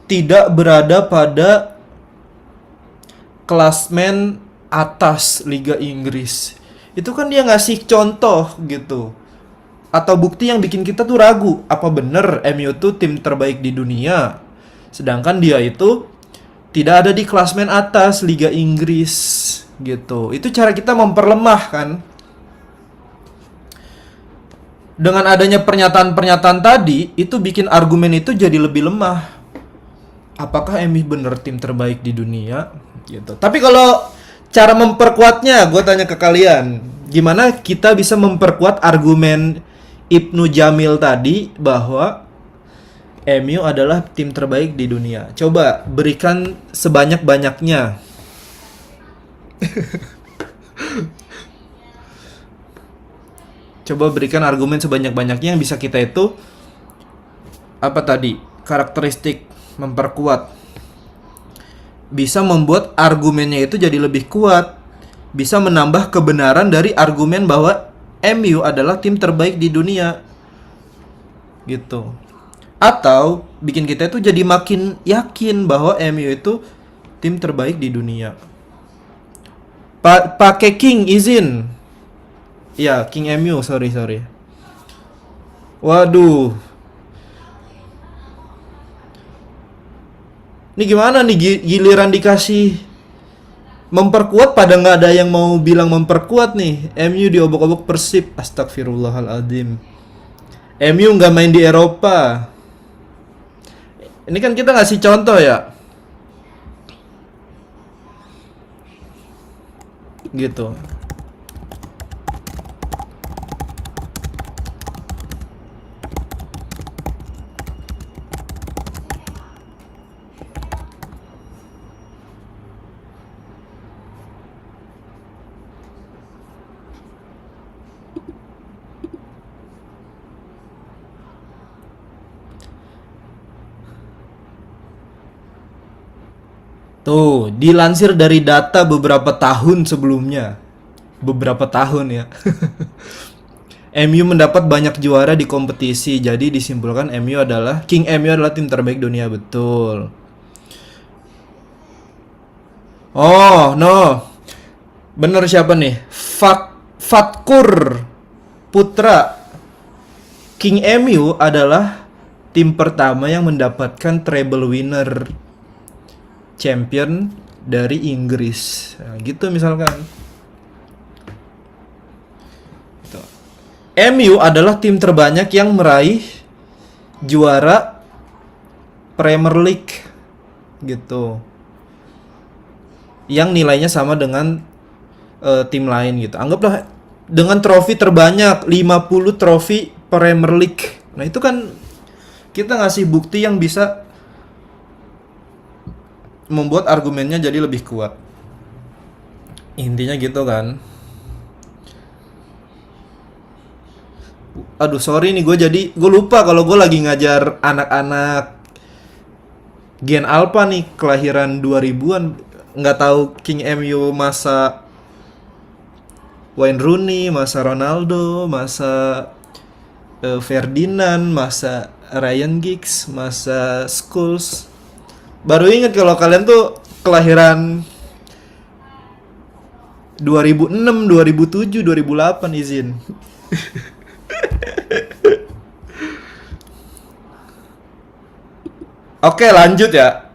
[SPEAKER 3] tidak berada pada klasmen atas Liga Inggris. Itu kan dia ngasih contoh gitu. Atau bukti yang bikin kita tuh ragu, apa bener MU tuh tim terbaik di dunia? Sedangkan dia itu tidak ada di klasmen atas Liga Inggris gitu. Itu cara kita memperlemah kan. Dengan adanya pernyataan-pernyataan tadi, itu bikin argumen itu jadi lebih lemah. Apakah MU bener tim terbaik di dunia? Gitu. Tapi kalau cara memperkuatnya, gue tanya ke kalian, gimana kita bisa memperkuat argumen Ibnu Jamil tadi bahwa MU adalah tim terbaik di dunia? Coba berikan sebanyak-banyaknya. Coba berikan argumen sebanyak-banyaknya yang bisa kita itu apa tadi? Karakteristik memperkuat. Bisa membuat argumennya itu jadi lebih kuat. Bisa menambah kebenaran dari argumen bahwa MU adalah tim terbaik di dunia. Gitu. Atau bikin kita itu jadi makin yakin bahwa MU itu tim terbaik di dunia. Pakai King izin. Ya, King MU, sorry. Waduh. Ini gimana nih giliran dikasih memperkuat pada nggak ada yang mau bilang memperkuat nih. MU diobok-obok Persib. Astagfirullahaladzim. MU nggak main di Eropa. Ini kan kita ngasih contoh ya. Gitu. Tuh, dilansir dari data beberapa tahun sebelumnya. Beberapa tahun ya. MU mendapat banyak juara di kompetisi. Jadi disimpulkan King MU adalah tim terbaik dunia, betul. Oh, no. Bener siapa nih? Fatkur Putra. King MU adalah tim pertama yang mendapatkan treble winner champion dari Inggris. Nah, gitu misalkan. Gitu. MU adalah tim terbanyak yang meraih juara Premier League gitu. Yang nilainya sama dengan tim lain gitu. Anggaplah dengan trofi terbanyak 50 trofi Premier League. Nah, itu kan kita ngasih bukti yang bisa membuat argumennya jadi lebih kuat. Intinya gitu kan. Aduh, sorry nih, gue lupa kalau gue lagi ngajar anak-anak Gen Alpha nih, kelahiran 2000-an. Nggak tahu King MU masa Wayne Rooney, masa Ronaldo, masa Ferdinand, masa Ryan Giggs, masa Scholes. Baru inget kalau kalian tuh kelahiran 2006, 2007, 2008 izin. Oke, lanjut ya.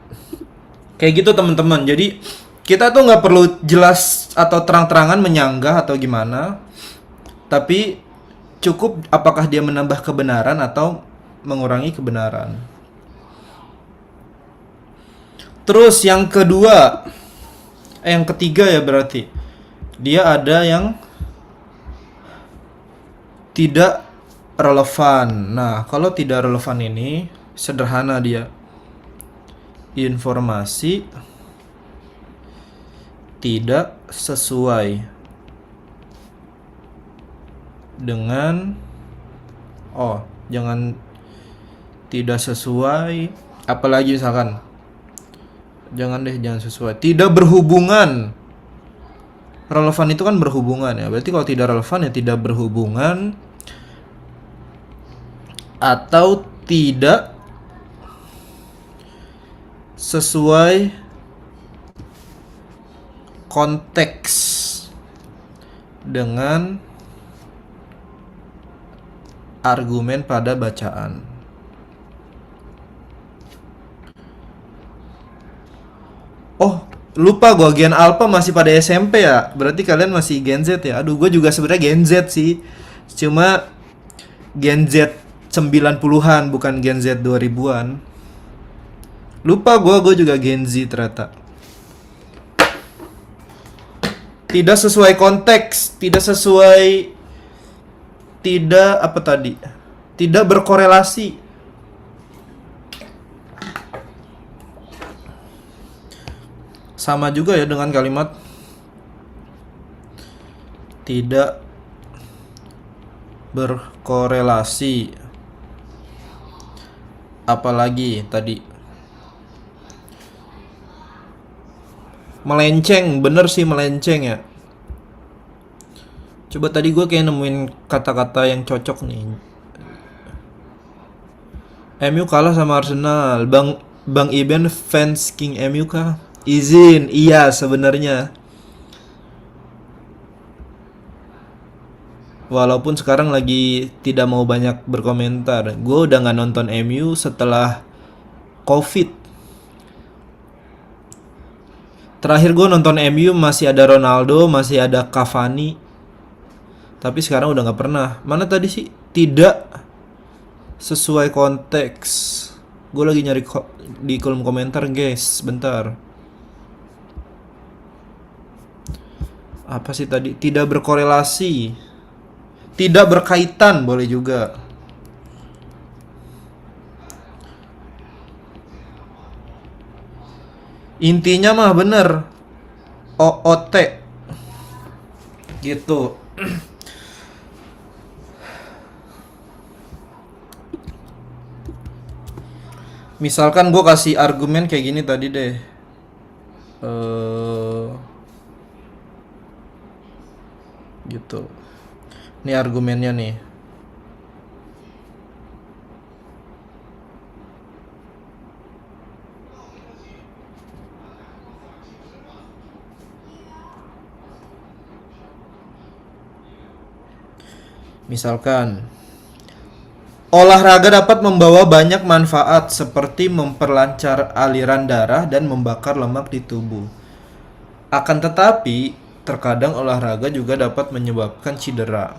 [SPEAKER 3] Kayak gitu teman-teman. Jadi kita tuh nggak perlu jelas atau terang-terangan menyanggah atau gimana. Tapi cukup apakah dia menambah kebenaran atau mengurangi kebenaran. Terus yang kedua, yang ketiga ya berarti dia ada yang tidak relevan. Nah, kalau tidak relevan ini sederhana dia. Informasi tidak sesuai dengan jangan tidak sesuai, apalagi misalkan jangan sesuai, tidak berhubungan. Relevan itu kan berhubungan ya. Berarti kalau tidak relevan ya tidak berhubungan atau tidak sesuai konteks dengan argumen pada bacaan. Oh, lupa gua Gen Alpha masih pada SMP ya. Berarti kalian masih Gen Z ya. Aduh, gue juga sebenarnya Gen Z sih. Cuma Gen Z 90-an bukan Gen Z 2000-an. Lupa gue juga Gen Z ternyata. Tidak sesuai konteks, tidak apa tadi? Tidak berkorelasi. Sama juga ya dengan kalimat tidak berkorelasi. Apalagi tadi melenceng, bener sih melenceng ya. Coba tadi gue kayak nemuin kata-kata yang cocok nih. MU kalah sama Arsenal. Bang Iben fans King MU kah? Izin, iya sebenarnya. Walaupun sekarang lagi tidak mau banyak berkomentar. Gue udah gak nonton MU setelah COVID. Terakhir gue nonton MU masih ada Ronaldo, masih ada Cavani. Tapi sekarang udah gak pernah. Mana tadi sih? Tidak sesuai konteks. Gue lagi nyari di kolom komentar guys. Bentar. Apa sih tadi? Tidak berkorelasi. Tidak berkaitan boleh juga. Intinya mah bener OOT gitu. Misalkan gue kasih argumen kayak gini tadi deh. Gitu. Ini argumennya nih. Misalkan olahraga dapat membawa banyak manfaat seperti memperlancar aliran darah dan membakar lemak di tubuh. Akan tetapi, terkadang olahraga juga dapat menyebabkan cedera.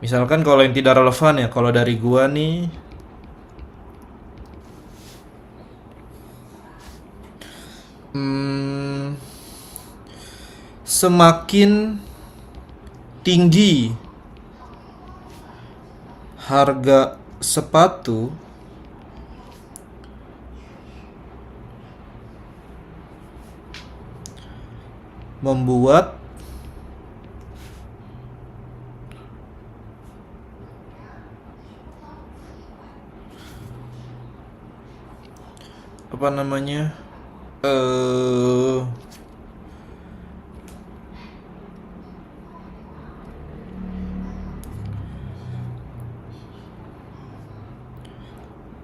[SPEAKER 3] Misalkan kalau yang tidak relevan ya, kalau dari gua nih semakin tinggi harga sepatu, membuat apa namanya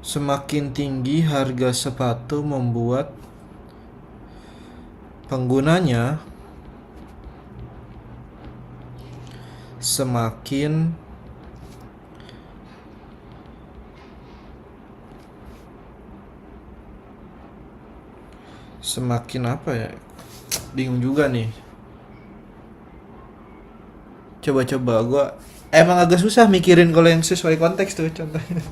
[SPEAKER 3] semakin tinggi harga sepatu membuat penggunanya semakin apa ya? Bingung juga nih. Coba gua emang agak susah mikirin kalau yang sesuai konteks tuh contohnya.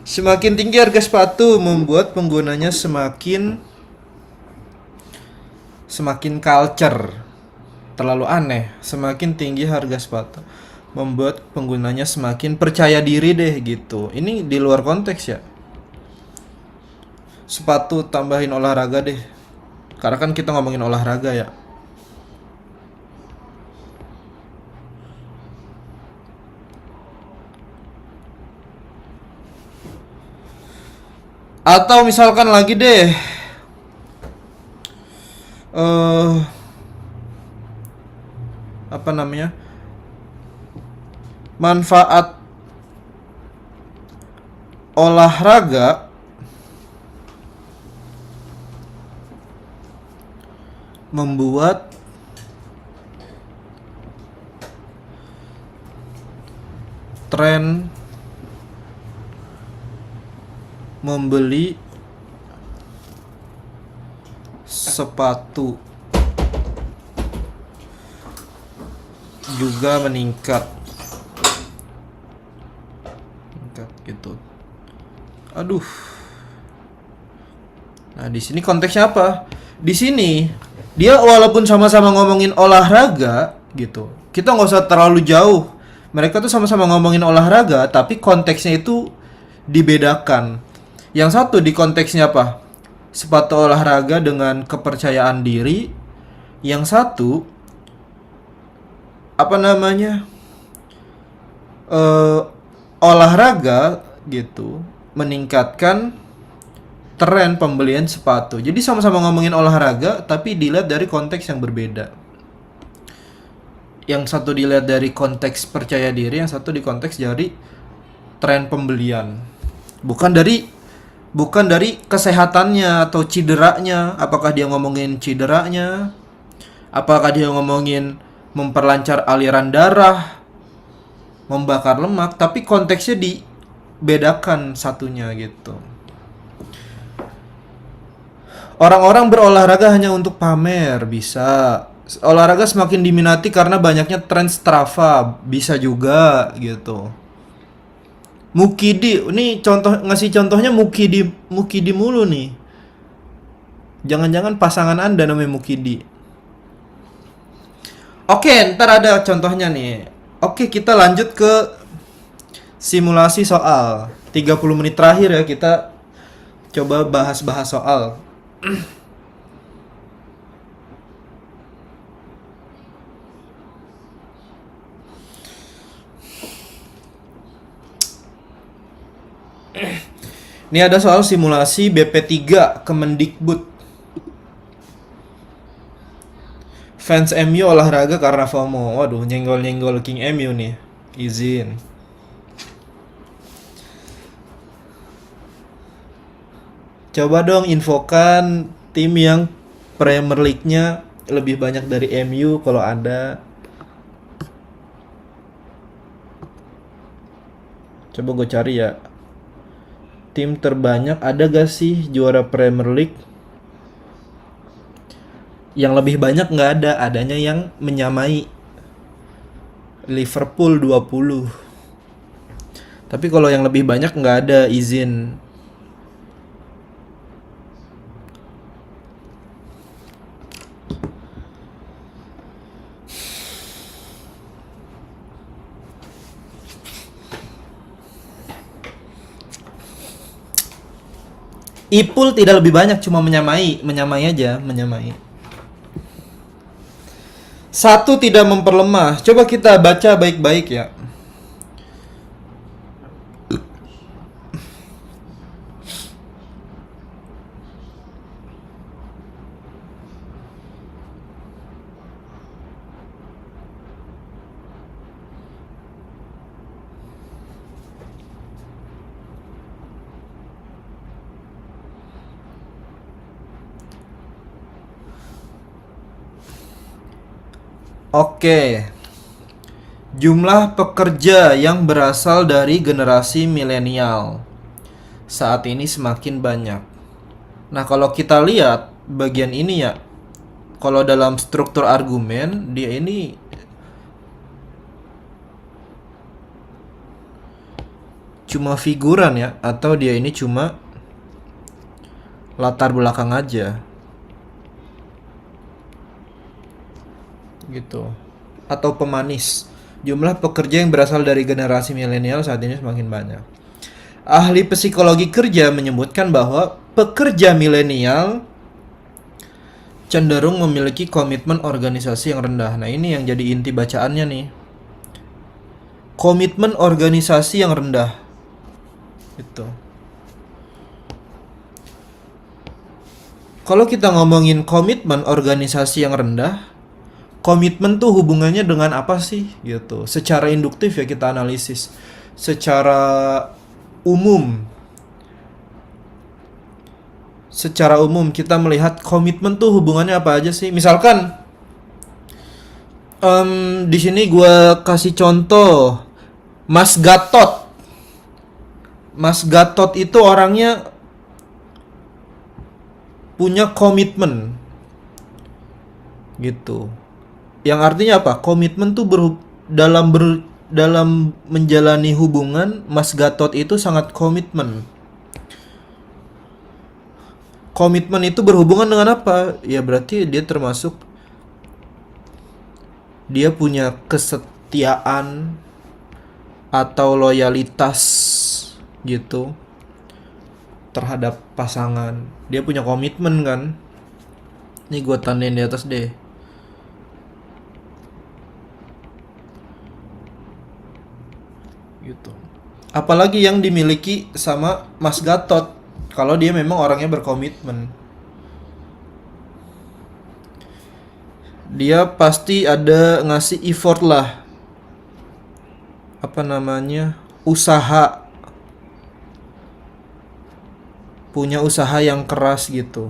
[SPEAKER 3] Semakin tinggi harga sepatu membuat penggunanya semakin culture. Terlalu aneh. Semakin tinggi harga sepatu membuat penggunanya semakin percaya diri deh gitu. Ini di luar konteks ya. Sepatu tambahin olahraga deh. Karena kan kita ngomongin olahraga ya. Atau misalkan lagi deh apa namanya? Manfaat olahraga membuat tren membeli sepatu juga meningkat gitu. Aduh. Nah, di sini konteksnya apa? Di sini dia walaupun sama-sama ngomongin olahraga gitu, kita nggak usah terlalu jauh. Mereka tuh sama-sama ngomongin olahraga, tapi konteksnya itu dibedakan. Yang satu di konteksnya apa? Sepatu olahraga dengan kepercayaan diri. Yang satu apa namanya? Olahraga gitu meningkatkan tren pembelian sepatu. Jadi sama-sama ngomongin olahraga tapi dilihat dari konteks yang berbeda. Yang satu dilihat dari konteks percaya diri, yang satu di konteks dari tren pembelian. Bukan dari kesehatannya atau cederanya. Apakah dia ngomongin cederanya? Apakah dia ngomongin memperlancar aliran darah, membakar lemak, tapi konteksnya dibedakan satunya gitu. Orang-orang berolahraga hanya untuk pamer, bisa. Olahraga semakin diminati karena banyaknya tren Strava, bisa juga gitu. Mukidi, ini ngasih contohnya Mukidi mulu nih. Jangan-jangan pasangan Anda namanya Mukidi. Oke, ntar ada contohnya nih. Oke, kita lanjut ke simulasi soal. 30 menit terakhir ya, kita coba bahas-bahas soal. Ini ada soal simulasi BP3 Kemendikbud. Fans MU olahraga karena FOMO. Waduh, nyenggol-nyenggol King MU nih. Izin. Coba dong infokan tim yang Premier League-nya lebih banyak dari MU kalau ada. Coba gue cari ya. Tim terbanyak ada gak sih juara Premier League? Yang lebih banyak nggak ada, adanya yang menyamai. Liverpool 20. Tapi kalau yang lebih banyak nggak ada, izin. Ipul tidak lebih banyak, cuma menyamai aja, menyamai. Satu tidak memperlemah. Coba kita baca baik-baik ya. Oke. Jumlah pekerja yang berasal dari generasi milenial saat ini semakin banyak. Nah, kalau kita lihat bagian ini ya, kalau dalam struktur argumen, dia ini cuma figuran ya, atau dia ini cuma latar belakang aja. Gitu, atau pemanis. Jumlah pekerja yang berasal dari generasi milenial saat ini semakin banyak. Ahli psikologi kerja menyebutkan bahwa pekerja milenial cenderung memiliki komitmen organisasi yang rendah. Nah, ini yang jadi inti bacaannya nih. Komitmen organisasi yang rendah. Gitu. Kalau kita ngomongin komitmen organisasi yang rendah, komitmen tuh hubungannya dengan apa sih gitu. Secara induktif ya kita analisis. Secara umum kita melihat komitmen tuh hubungannya apa aja sih. Misalkan di sini gue kasih contoh Mas Gatot. Mas Gatot itu orangnya punya komitmen gitu. Yang artinya apa? Komitmen tuh dalam menjalani hubungan, Mas Gatot itu sangat komitmen. Komitmen itu berhubungan dengan apa? Ya berarti dia termasuk dia punya kesetiaan atau loyalitas gitu terhadap pasangan. Dia punya komitmen kan. Ini gue tandain di atas deh. Gitu. Apalagi yang dimiliki sama Mas Gatot kalau dia memang orangnya berkomitmen. Dia pasti ada ngasih effort lah. Apa namanya? Usaha. Punya usaha yang keras gitu.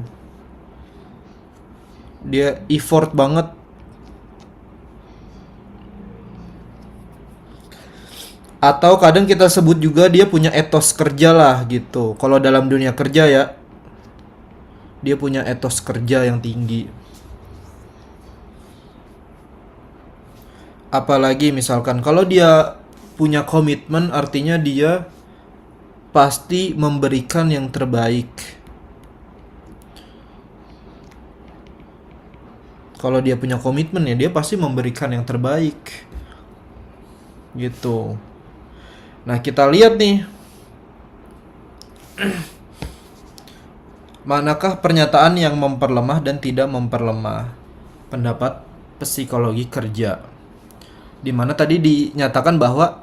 [SPEAKER 3] Dia effort banget. Atau kadang kita sebut juga dia punya etos kerja lah gitu. Kalau dalam dunia kerja ya, dia punya etos kerja yang tinggi. Apalagi misalkan kalau dia punya komitmen, artinya dia pasti memberikan yang terbaik. Kalau dia punya komitmen ya dia pasti memberikan yang terbaik. Gitu. Nah, kita lihat nih. Manakah pernyataan yang memperlemah dan tidak memperlemah? Pendapat psikologi kerja. Dimana tadi dinyatakan bahwa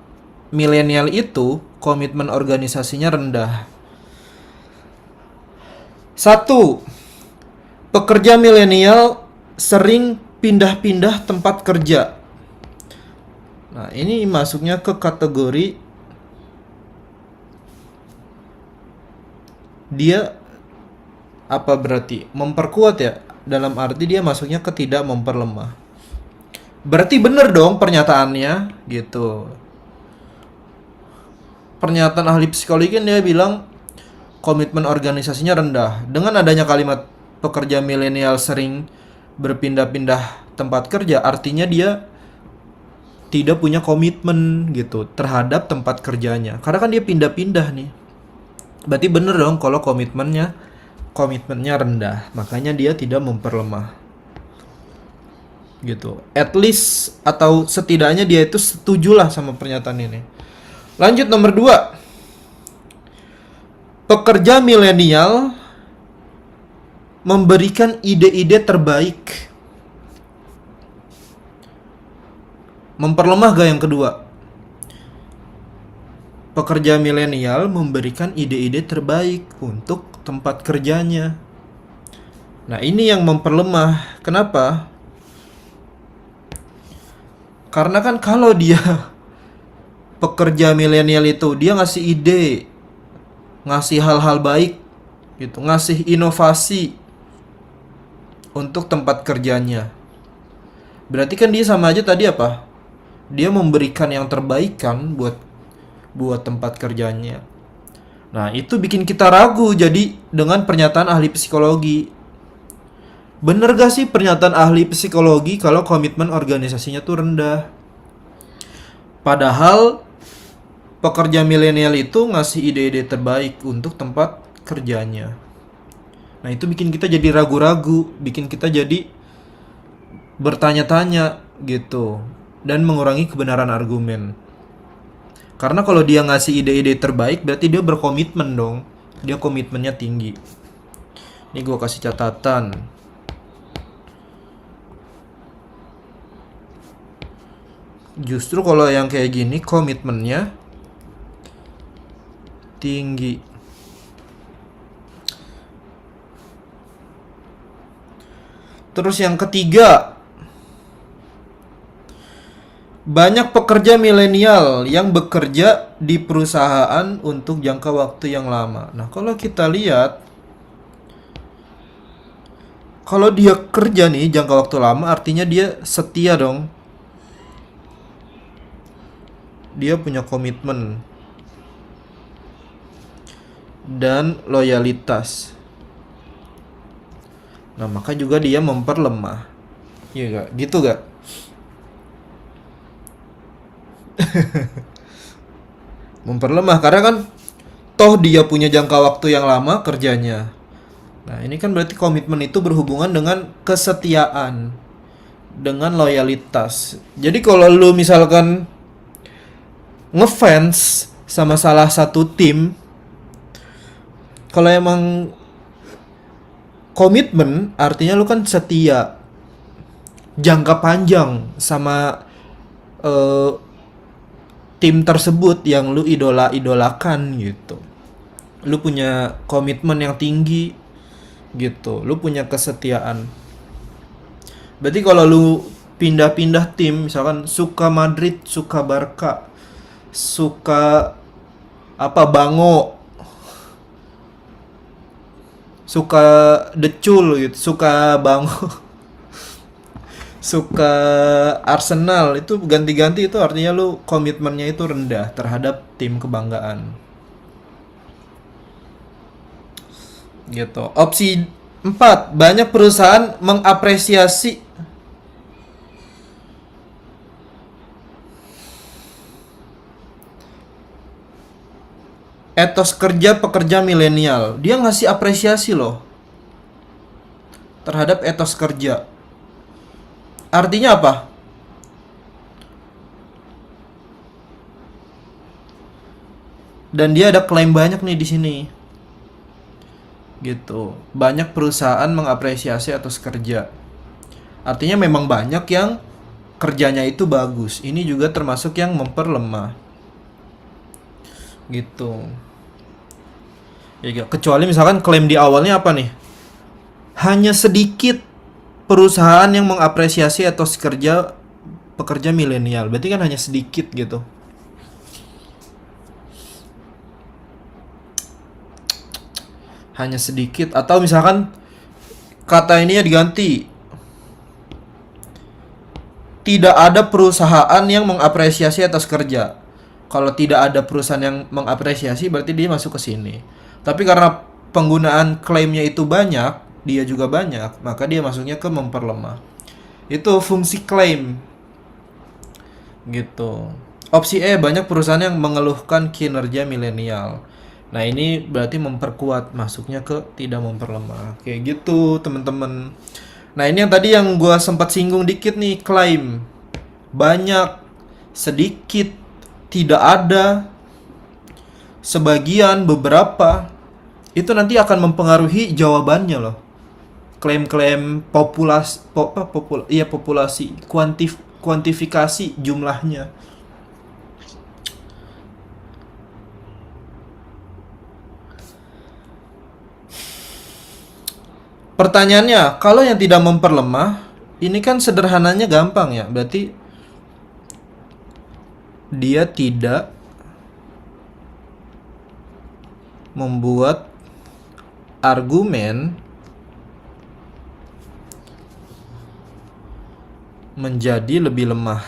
[SPEAKER 3] milenial itu komitmen organisasinya rendah. 1. Pekerja milenial sering pindah-pindah tempat kerja. Nah, ini masuknya ke kategori dia apa berarti? Memperkuat ya? Dalam arti dia masuknya ke tidak memperlemah. Berarti bener dong pernyataannya gitu. Pernyataan ahli psikologi kan dia bilang komitmen organisasinya rendah. Dengan adanya kalimat pekerja milenial sering berpindah-pindah tempat kerja, artinya dia tidak punya komitmen gitu terhadap tempat kerjanya. Karena kan dia pindah-pindah nih. Berarti bener dong kalau komitmennya rendah. Makanya dia tidak memperlemah. Gitu. At least atau setidaknya dia itu setujulah sama pernyataan ini. Lanjut nomor 2. Pekerja milenial memberikan ide-ide terbaik. Memperlemah gak yang kedua? Pekerja milenial memberikan ide-ide terbaik untuk tempat kerjanya. Nah, ini yang memperlemah. Kenapa? Karena kan kalau dia pekerja milenial itu dia ngasih ide, ngasih hal-hal baik gitu, ngasih inovasi untuk tempat kerjanya. Berarti kan dia sama aja tadi apa? Dia memberikan yang terbaik kan buat tempat kerjanya. Nah, itu bikin kita ragu jadi dengan pernyataan ahli psikologi. Bener gak sih pernyataan ahli psikologi kalau komitmen organisasinya tuh rendah? Padahal pekerja milenial itu ngasih ide-ide terbaik untuk tempat kerjanya. Nah, itu bikin kita jadi ragu-ragu, bikin kita jadi bertanya-tanya gitu, dan mengurangi kebenaran argumen. Karena kalau dia ngasih ide-ide terbaik, berarti dia berkomitmen dong. Dia komitmennya tinggi. Ini gue kasih catatan. Justru kalau yang kayak gini komitmennya tinggi. Terus yang ketiga, banyak pekerja milenial yang bekerja di perusahaan untuk jangka waktu yang lama. Nah, kalau kita lihat, kalau dia kerja nih jangka waktu lama, artinya dia setia dong. dia punya komitmen dan loyalitas. Nah, maka juga dia memperlemah. Iya gak? Gitu gak? Memperlemah karena kan toh dia punya jangka waktu yang lama kerjanya. Nah, ini kan berarti komitmen itu berhubungan dengan kesetiaan, dengan loyalitas. Jadi kalau lu misalkan ngefans sama salah satu tim, kalau emang komitmen artinya lu kan setia jangka panjang sama tim tersebut yang lu idolakan gitu. Lu punya komitmen yang tinggi gitu. Lu punya kesetiaan. Berarti kalau lu pindah-pindah tim, misalkan suka Madrid, suka Barca, suka Bango, suka Decul gitu, suka Bango, suka Arsenal, itu ganti-ganti, itu artinya lu komitmennya itu rendah terhadap tim kebanggaan. Gitu. Opsi 4, banyak perusahaan mengapresiasi etos kerja pekerja milenial. Dia ngasih apresiasi loh terhadap etos kerja. Artinya apa? Dan dia ada klaim banyak nih di sini. Gitu. Banyak perusahaan mengapresiasi etos kerja. Artinya memang banyak yang kerjanya itu bagus. Ini juga termasuk yang memperlemah. Gitu. Ya, kecuali misalkan klaim di awalnya apa nih? Hanya sedikit perusahaan yang mengapresiasi etos kerja pekerja milenial. Berarti kan hanya sedikit gitu. Hanya sedikit. Atau misalkan kata ini ya diganti, tidak ada perusahaan yang mengapresiasi etos kerja. Kalau tidak ada perusahaan yang mengapresiasi berarti dia masuk ke sini. Tapi karena penggunaan klaimnya itu banyak, dia juga banyak, maka dia masuknya ke memperlemah. Itu fungsi klaim. Gitu. Opsi E, banyak perusahaan yang mengeluhkan kinerja milenial. Nah, ini berarti memperkuat, masuknya ke tidak memperlemah. Kayak gitu, teman-teman. Nah, ini yang tadi yang gua sempat singgung dikit nih, klaim. Banyak, sedikit, tidak ada, sebagian, beberapa. Itu nanti akan mempengaruhi jawabannya loh. Klaim-klaim populasi, kuantifikasi jumlahnya. Pertanyaannya, kalau yang tidak memperlemah, ini kan sederhananya gampang ya. Berarti dia tidak membuat argumen menjadi lebih lemah.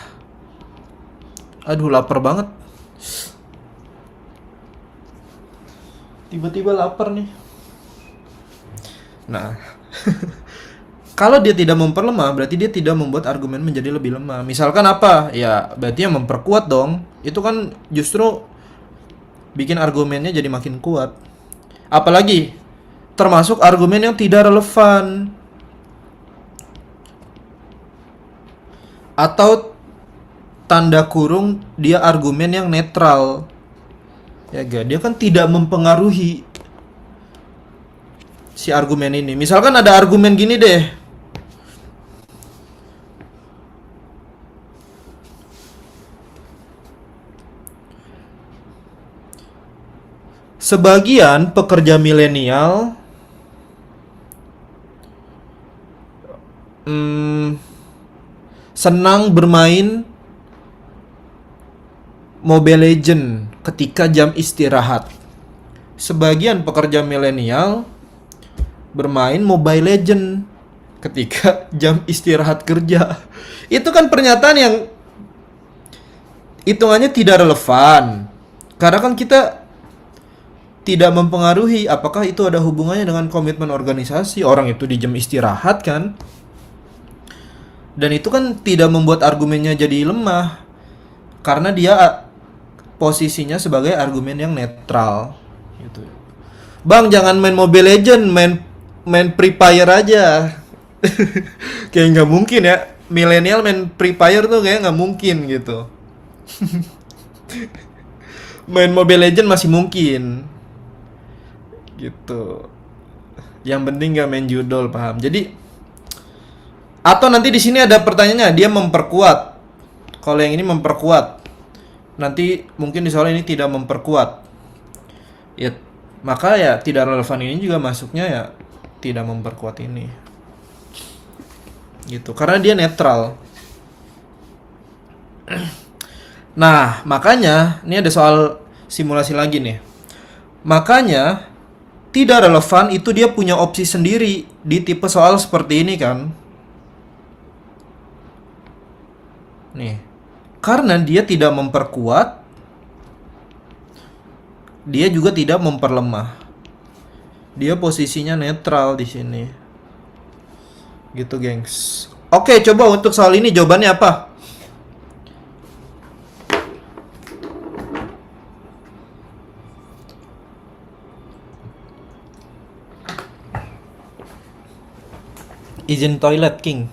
[SPEAKER 3] Aduh, lapar banget. Tiba-tiba lapar nih. Nah, kalau dia tidak memperlemah, berarti dia tidak membuat argumen menjadi lebih lemah. Misalkan apa? Ya, berarti yang memperkuat dong. Itu kan justru bikin argumennya jadi makin kuat. Apalagi termasuk argumen yang tidak relevan. Atau tanda kurung dia argumen yang netral. Ya gak, dia kan tidak mempengaruhi si argumen ini. Misalkan ada argumen gini deh. Sebagian pekerja milenial senang bermain Mobile Legend ketika jam istirahat. Sebagian pekerja milenial bermain Mobile Legend ketika jam istirahat kerja. Itu kan pernyataan yang hitungannya tidak relevan. Karena kan kita tidak mempengaruhi apakah itu ada hubungannya dengan komitmen organisasi. Orang itu di jam istirahat kan. Dan itu kan tidak membuat argumennya jadi lemah. Karena dia posisinya sebagai argumen yang netral gitu. Bang, jangan main Mobile Legend, main Free Fire aja. Kayak nggak mungkin ya. Milenial main Free Fire tuh kayak nggak mungkin gitu. Main Mobile Legend masih mungkin gitu. Yang penting nggak main judol, paham? Jadi atau nanti di sini ada pertanyaannya, dia memperkuat. Kalau yang ini memperkuat. Nanti mungkin di soal ini tidak memperkuat. Ya, maka ya tidak relevan ini juga masuknya ya tidak memperkuat ini. Gitu. Karena dia netral. Nah, makanya ini ada soal simulasi lagi nih. Makanya tidak relevan itu dia punya opsi sendiri di tipe soal seperti ini kan. Nih. Karena dia tidak memperkuat, dia juga tidak memperlemah. Dia posisinya netral di sini. Gitu, gengs. Oke, coba untuk soal ini jawabannya apa? Izin toilet, King.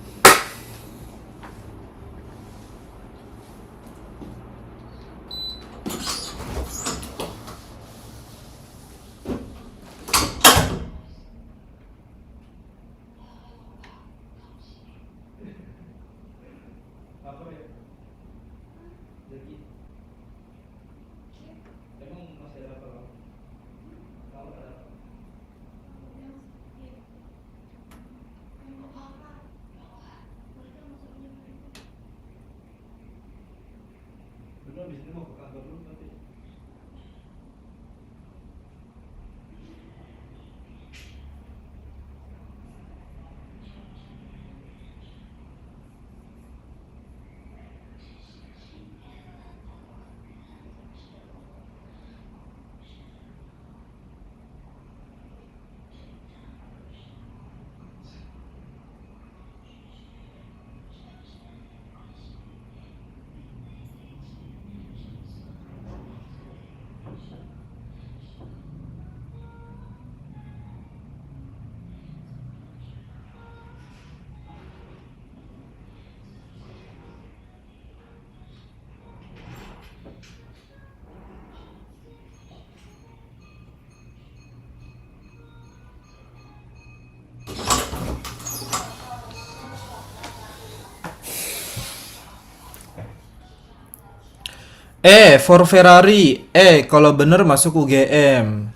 [SPEAKER 3] For Ferrari. Kalau bener masuk UGM.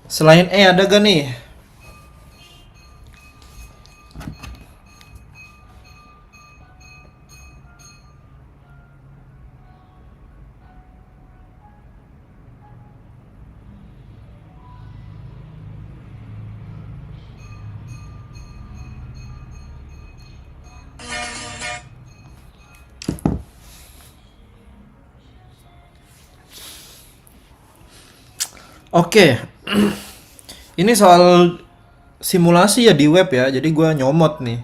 [SPEAKER 3] Selain ada gak nih? Oke. Ini soal simulasi ya di web ya. Jadi gua nyomot nih.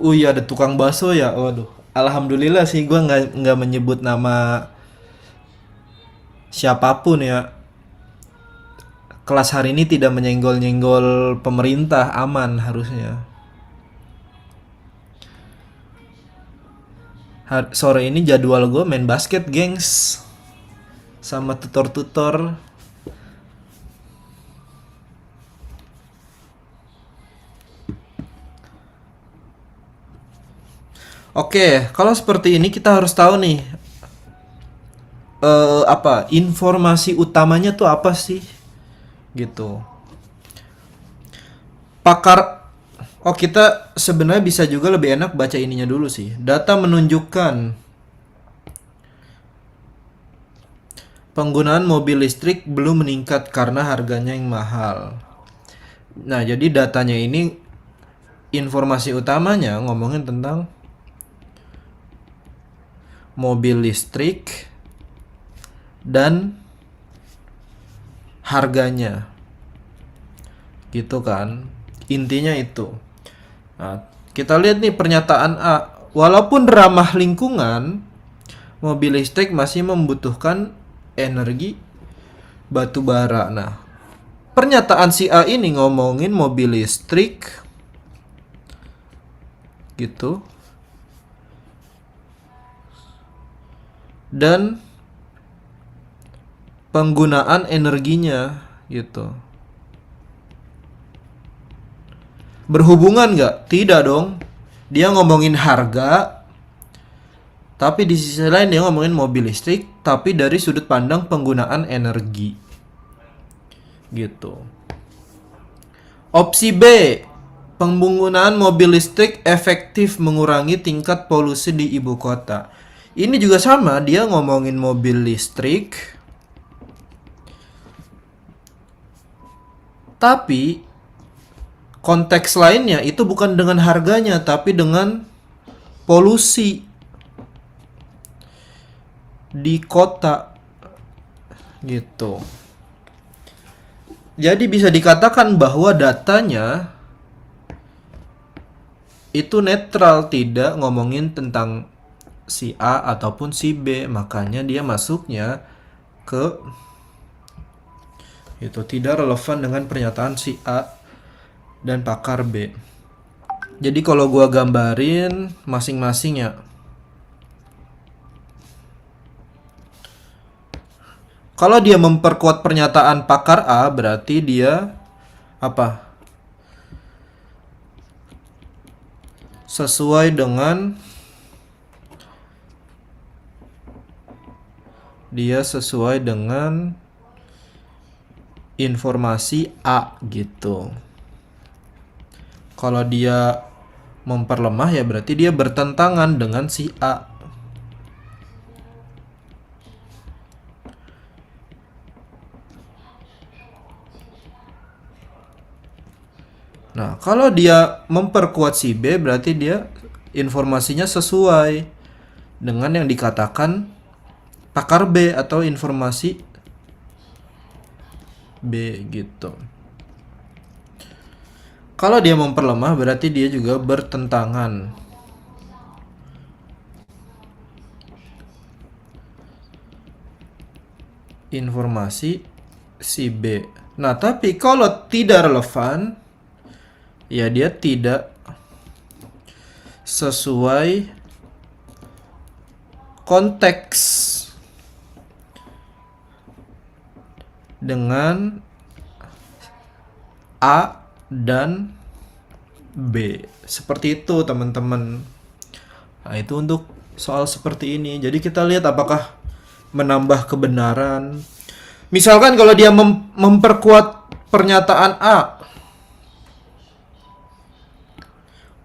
[SPEAKER 3] Iya, ada tukang bakso ya. Waduh. Alhamdulillah sih gua nggak menyebut nama siapapun ya. Kelas hari ini tidak menyenggol-nyenggol pemerintah, aman harusnya. Sore ini jadwal gue main basket, gengs, sama tutor-tutor. Oke, kalau seperti ini kita harus tahu nih, apa informasi utamanya tuh apa sih, gitu. Kita sebenarnya bisa juga lebih enak baca ininya dulu sih. Data menunjukkan penggunaan mobil listrik belum meningkat karena harganya yang mahal. Nah, jadi datanya ini informasi utamanya ngomongin tentang mobil listrik dan harganya. Gitu kan. Intinya itu. Nah, kita lihat nih pernyataan A. Walaupun ramah lingkungan, mobil listrik masih membutuhkan energi batu bara. Nah, pernyataan si A ini ngomongin mobil listrik gitu. Dan penggunaan energinya gitu. Berhubungan nggak? Tidak dong. Dia ngomongin harga, tapi di sisi lain dia ngomongin mobil listrik, tapi dari sudut pandang penggunaan energi. Gitu. Opsi B, penggunaan mobil listrik efektif mengurangi tingkat polusi di ibu kota. Ini juga sama, dia ngomongin mobil listrik, tapi konteks lainnya itu bukan dengan harganya, tapi dengan polusi di kota gitu. Jadi bisa dikatakan bahwa datanya itu netral, tidak ngomongin tentang si A ataupun si B, makanya dia masuknya ke itu tidak relevan dengan pernyataan si A dan pakar B. Jadi kalau gua gambarin masing-masing ya. Kalau dia memperkuat pernyataan pakar A, berarti dia apa? Sesuai dengan informasi A gitu. Kalau dia memperlemah ya berarti dia bertentangan dengan si A. Nah, kalau dia memperkuat si B berarti dia informasinya sesuai dengan yang dikatakan pakar B atau informasi B gitu. Kalau dia memperlemah berarti dia juga bertentangan. Informasi si B. Nah, tapi kalau tidak relevan, ya dia tidak sesuai konteks dengan A dan B. Seperti itu teman-teman. Nah, itu untuk soal seperti ini. Jadi kita lihat apakah menambah kebenaran. Misalkan kalau dia memperkuat pernyataan A,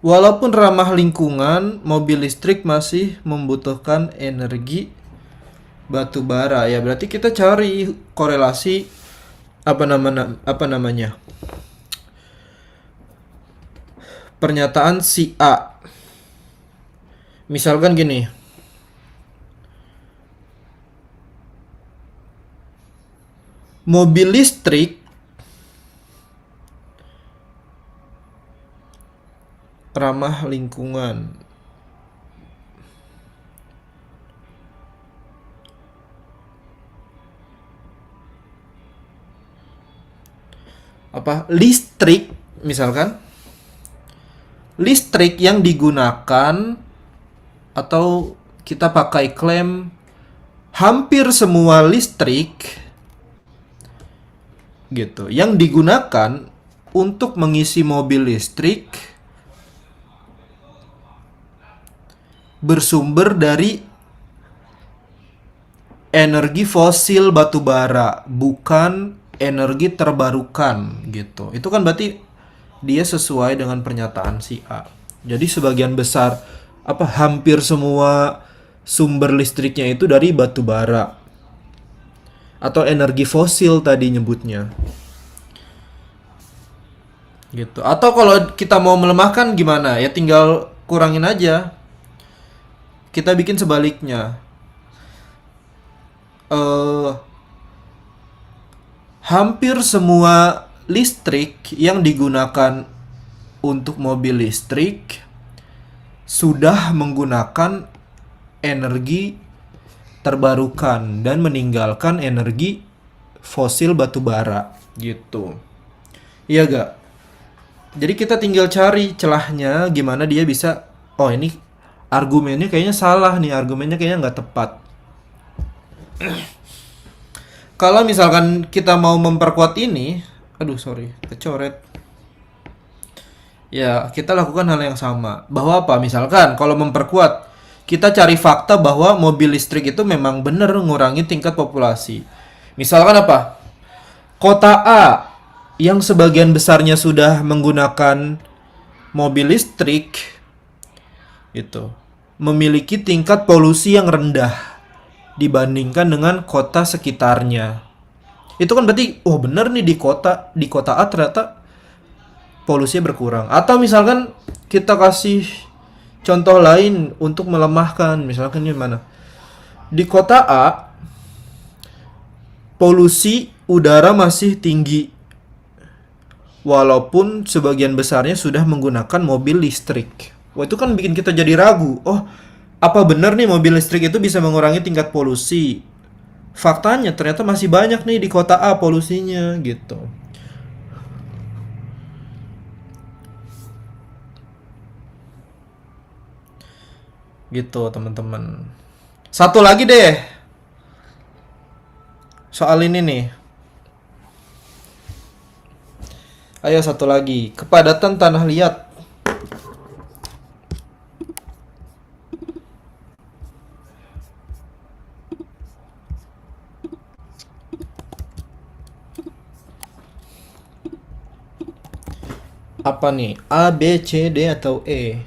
[SPEAKER 3] walaupun ramah lingkungan, mobil listrik masih membutuhkan energi batu bara. Ya berarti kita cari korelasi apa namanya? Pernyataan si A. Misalkan gini. Mobil listrik ramah lingkungan. Apa? Listrik misalkan. Listrik yang digunakan atau kita pakai klaim hampir semua listrik gitu yang digunakan untuk mengisi mobil listrik bersumber dari energi fosil batu bara, bukan energi terbarukan gitu. Itu kan berarti dia sesuai dengan pernyataan si A. Jadi sebagian besar hampir semua sumber listriknya itu dari batu bara atau energi fosil tadi nyebutnya. gitu. Atau kalau kita mau melemahkan gimana? Ya tinggal kurangin aja. Kita bikin sebaliknya. eh Hampir semua listrik yang digunakan untuk mobil listrik sudah menggunakan energi terbarukan dan meninggalkan energi fosil batu bara gitu. Iya gak? Jadi kita tinggal cari celahnya gimana dia bisa, oh ini argumennya kayaknya salah nih, argumennya kayaknya nggak tepat. Kalau misalkan kita mau memperkuat ini, aduh sorry, kecoret. Ya, kita lakukan hal yang sama. Bahwa apa? Misalkan kalau memperkuat, kita cari fakta bahwa mobil listrik itu memang benar ngurangi tingkat populasi. Misalkan apa? Kota A yang sebagian besarnya sudah menggunakan mobil listrik itu memiliki tingkat polusi yang rendah dibandingkan dengan kota sekitarnya. Itu kan berarti, oh bener nih di kota A ternyata polusinya berkurang. Atau misalkan kita kasih contoh lain untuk melemahkan, misalkan ini mana? Di kota A polusi udara masih tinggi walaupun sebagian besarnya sudah menggunakan mobil listrik. Wah, itu kan bikin kita jadi ragu. Oh, apa benar nih mobil listrik itu bisa mengurangi tingkat polusi? Faktanya ternyata masih banyak nih di kota A polusinya gitu. Gitu, teman-teman. Satu lagi deh. Soal ini nih. Ayo satu lagi. Kepadatan tanah liat. Apa nih? A, B, C, D, atau E?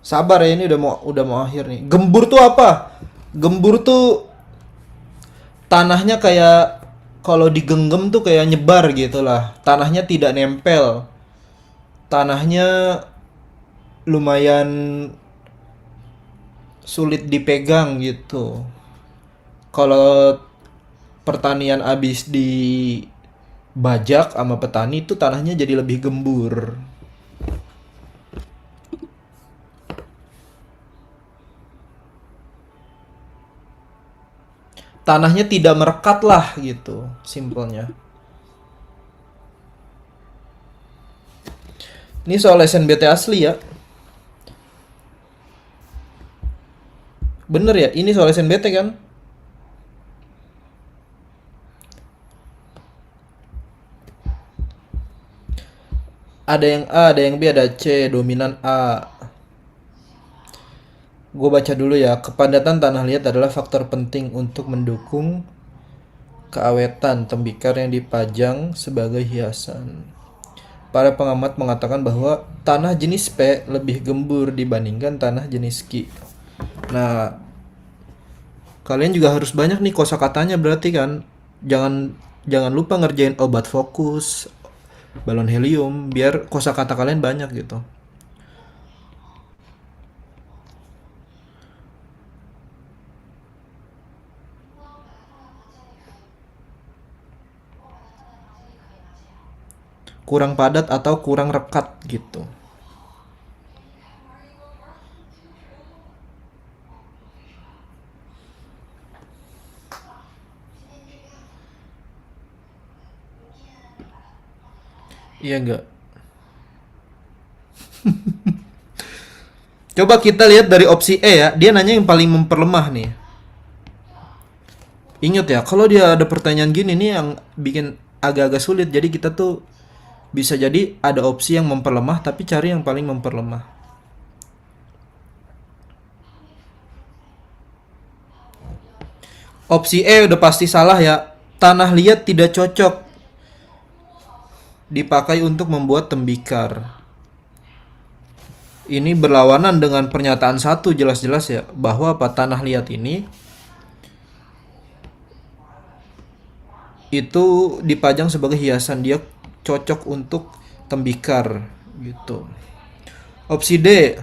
[SPEAKER 3] Sabar ya, ini udah mau akhir nih. Gembur tuh apa? Gembur tuh tanahnya kayak kalau digenggam tuh kayak nyebar gitu lah. Tanahnya tidak nempel. Tanahnya lumayan sulit dipegang gitu. Kalau pertanian habis dibajak sama petani itu tanahnya jadi lebih gembur. Tanahnya tidak merekat lah gitu, simpelnya. Ini soal SNBT asli ya. Bener ya, ini soal SNBT kan? Ada yang A, ada yang B, ada C, dominan A. Gue baca dulu ya. Kepadatan tanah liat adalah faktor penting untuk mendukung keawetan tembikar yang dipajang sebagai hiasan. Para pengamat mengatakan bahwa tanah jenis P lebih gembur dibandingkan tanah jenis Q. Nah, kalian juga harus banyak nih kosakatanya berarti kan. Jangan lupa ngerjain obat fokus, balon helium, biar kosakata kalian banyak gitu. Kurang padat atau kurang rekat gitu. Iya enggak? Coba kita lihat dari opsi E ya. Dia nanya yang paling memperlemah nih. Ingat ya, kalau dia ada pertanyaan gini nih yang bikin agak-agak sulit. Jadi kita tuh bisa jadi ada opsi yang memperlemah, tapi cari yang paling memperlemah. Opsi E udah pasti salah ya. Tanah liat tidak cocok dipakai untuk membuat tembikar. Ini berlawanan dengan pernyataan 1 jelas-jelas ya, bahwa tanah liat ini itu dipajang sebagai hiasan, dia cocok untuk tembikar gitu. Opsi D,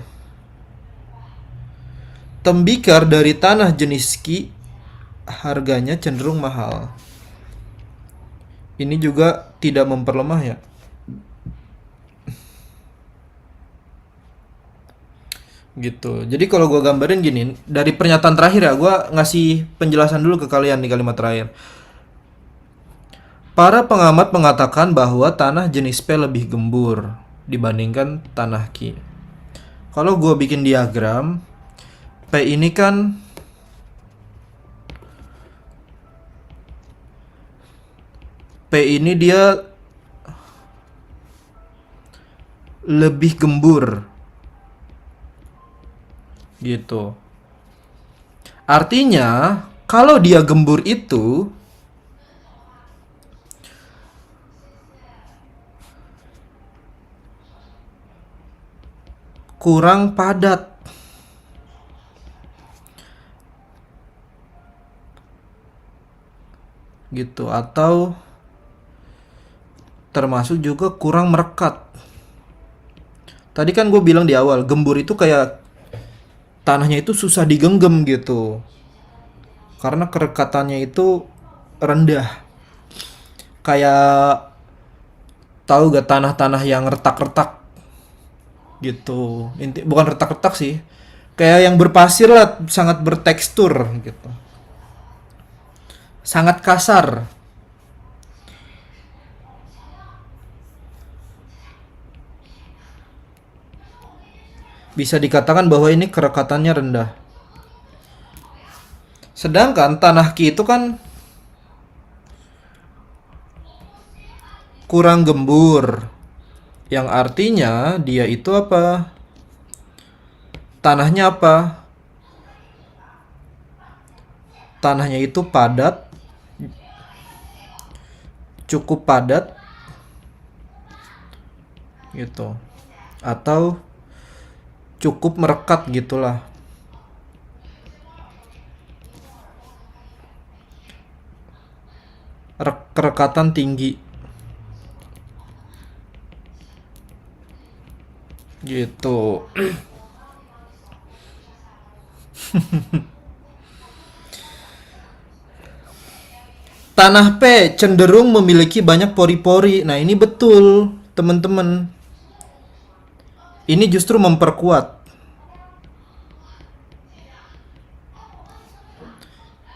[SPEAKER 3] tembikar dari tanah jenis Ki harganya cenderung mahal. Ini juga tidak memperlemah ya. Gitu. Jadi kalau gue gambarin gini, dari pernyataan terakhir ya, gue ngasih penjelasan dulu ke kalian di kalimat terakhir. Para pengamat mengatakan bahwa tanah jenis P lebih gembur dibandingkan tanah Ki. Kalau gue bikin diagram, P ini kan dia lebih gembur gitu. Artinya kalau dia gembur itu kurang padat. Gitu, atau termasuk juga kurang merekat. Tadi kan gue bilang di awal, gembur itu kayak tanahnya itu susah digenggam gitu, karena kerekatannya itu rendah. Kayak tahu gak tanah-tanah yang retak-retak gitu. Bukan retak-retak sih, kayak yang berpasir lah, sangat bertekstur gitu, sangat kasar. Bisa dikatakan bahwa ini kerekatannya rendah. Sedangkan tanah Ki itu kan kurang gembur, yang artinya dia itu apa? Tanahnya apa? Tanahnya itu padat, cukup padat gitu, atau cukup merekat gitulah. Kerekatan tinggi gitu. Tanah P cenderung memiliki banyak pori-pori. Nah, ini betul, teman-teman. Ini justru memperkuat.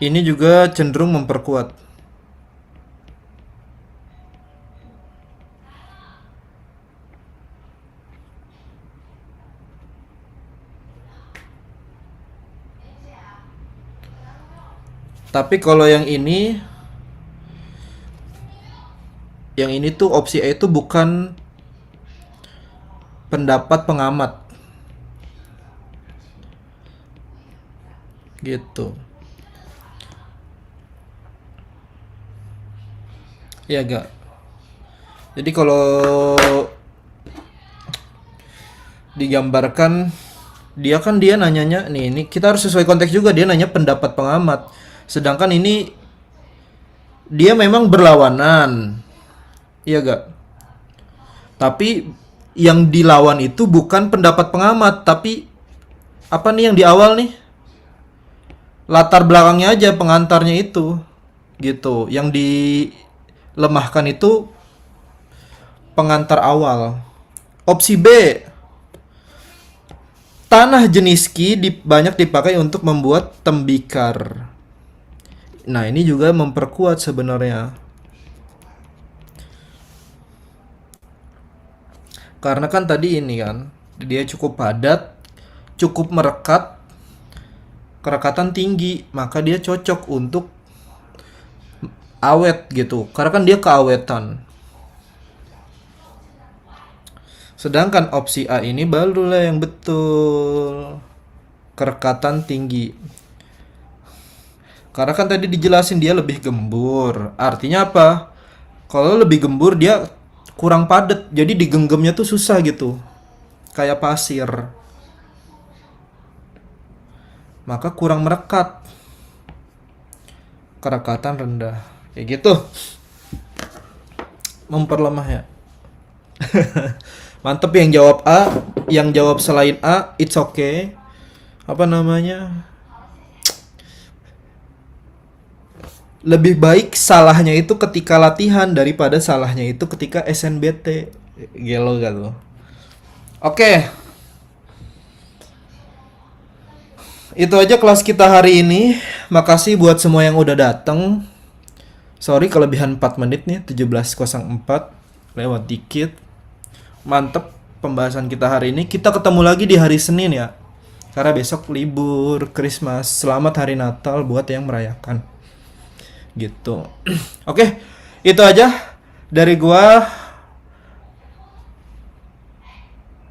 [SPEAKER 3] Ini juga cenderung memperkuat. Tapi kalau yang ini tuh opsi A itu bukan pendapat pengamat gitu. Ya gak. Jadi kalau digambarkan, dia nanyanya nih, ini kita harus sesuai konteks juga, dia nanya pendapat pengamat. Sedangkan ini dia memang berlawanan. Iya gak? Tapi yang dilawan itu bukan pendapat pengamat, tapi apa nih yang di awal nih? Latar belakangnya aja, pengantarnya itu. Gitu. Yang dilemahkan itu pengantar awal. Opsi B, tanah jenis Ki banyak dipakai untuk membuat tembikar. Nah, ini juga memperkuat sebenarnya. Karena kan tadi ini kan, dia cukup padat, cukup merekat, kerekatan tinggi, maka dia cocok untuk awet gitu. Karena kan dia keawetan. Sedangkan opsi A ini barulah yang betul, kerekatan tinggi. Karena kan tadi dijelasin dia lebih gembur. Artinya apa? Kalau lebih gembur dia kurang padat. Jadi digenggamnya tuh susah gitu. Kayak pasir. Maka kurang merekat. Kerekatan rendah. Kayak gitu. Memperlemah ya. Mantep yang jawab A, yang jawab selain A, it's okay. Apa namanya? Lebih baik salahnya itu ketika latihan daripada salahnya itu ketika SNBT. Gelo gak tuh? Oke. Itu aja kelas kita hari ini. Makasih buat semua yang udah datang. Sorry kelebihan 4 menit nih, 17.04. Lewat dikit. Mantep pembahasan kita hari ini. Kita ketemu lagi di hari Senin ya. Karena besok libur Christmas. Selamat hari Natal buat yang merayakan. Gitu. Oke, itu aja dari gua.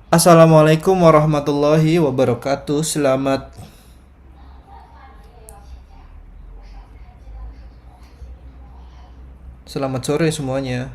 [SPEAKER 3] Assalamualaikum warahmatullahi wabarakatuh. Selamat sore semuanya.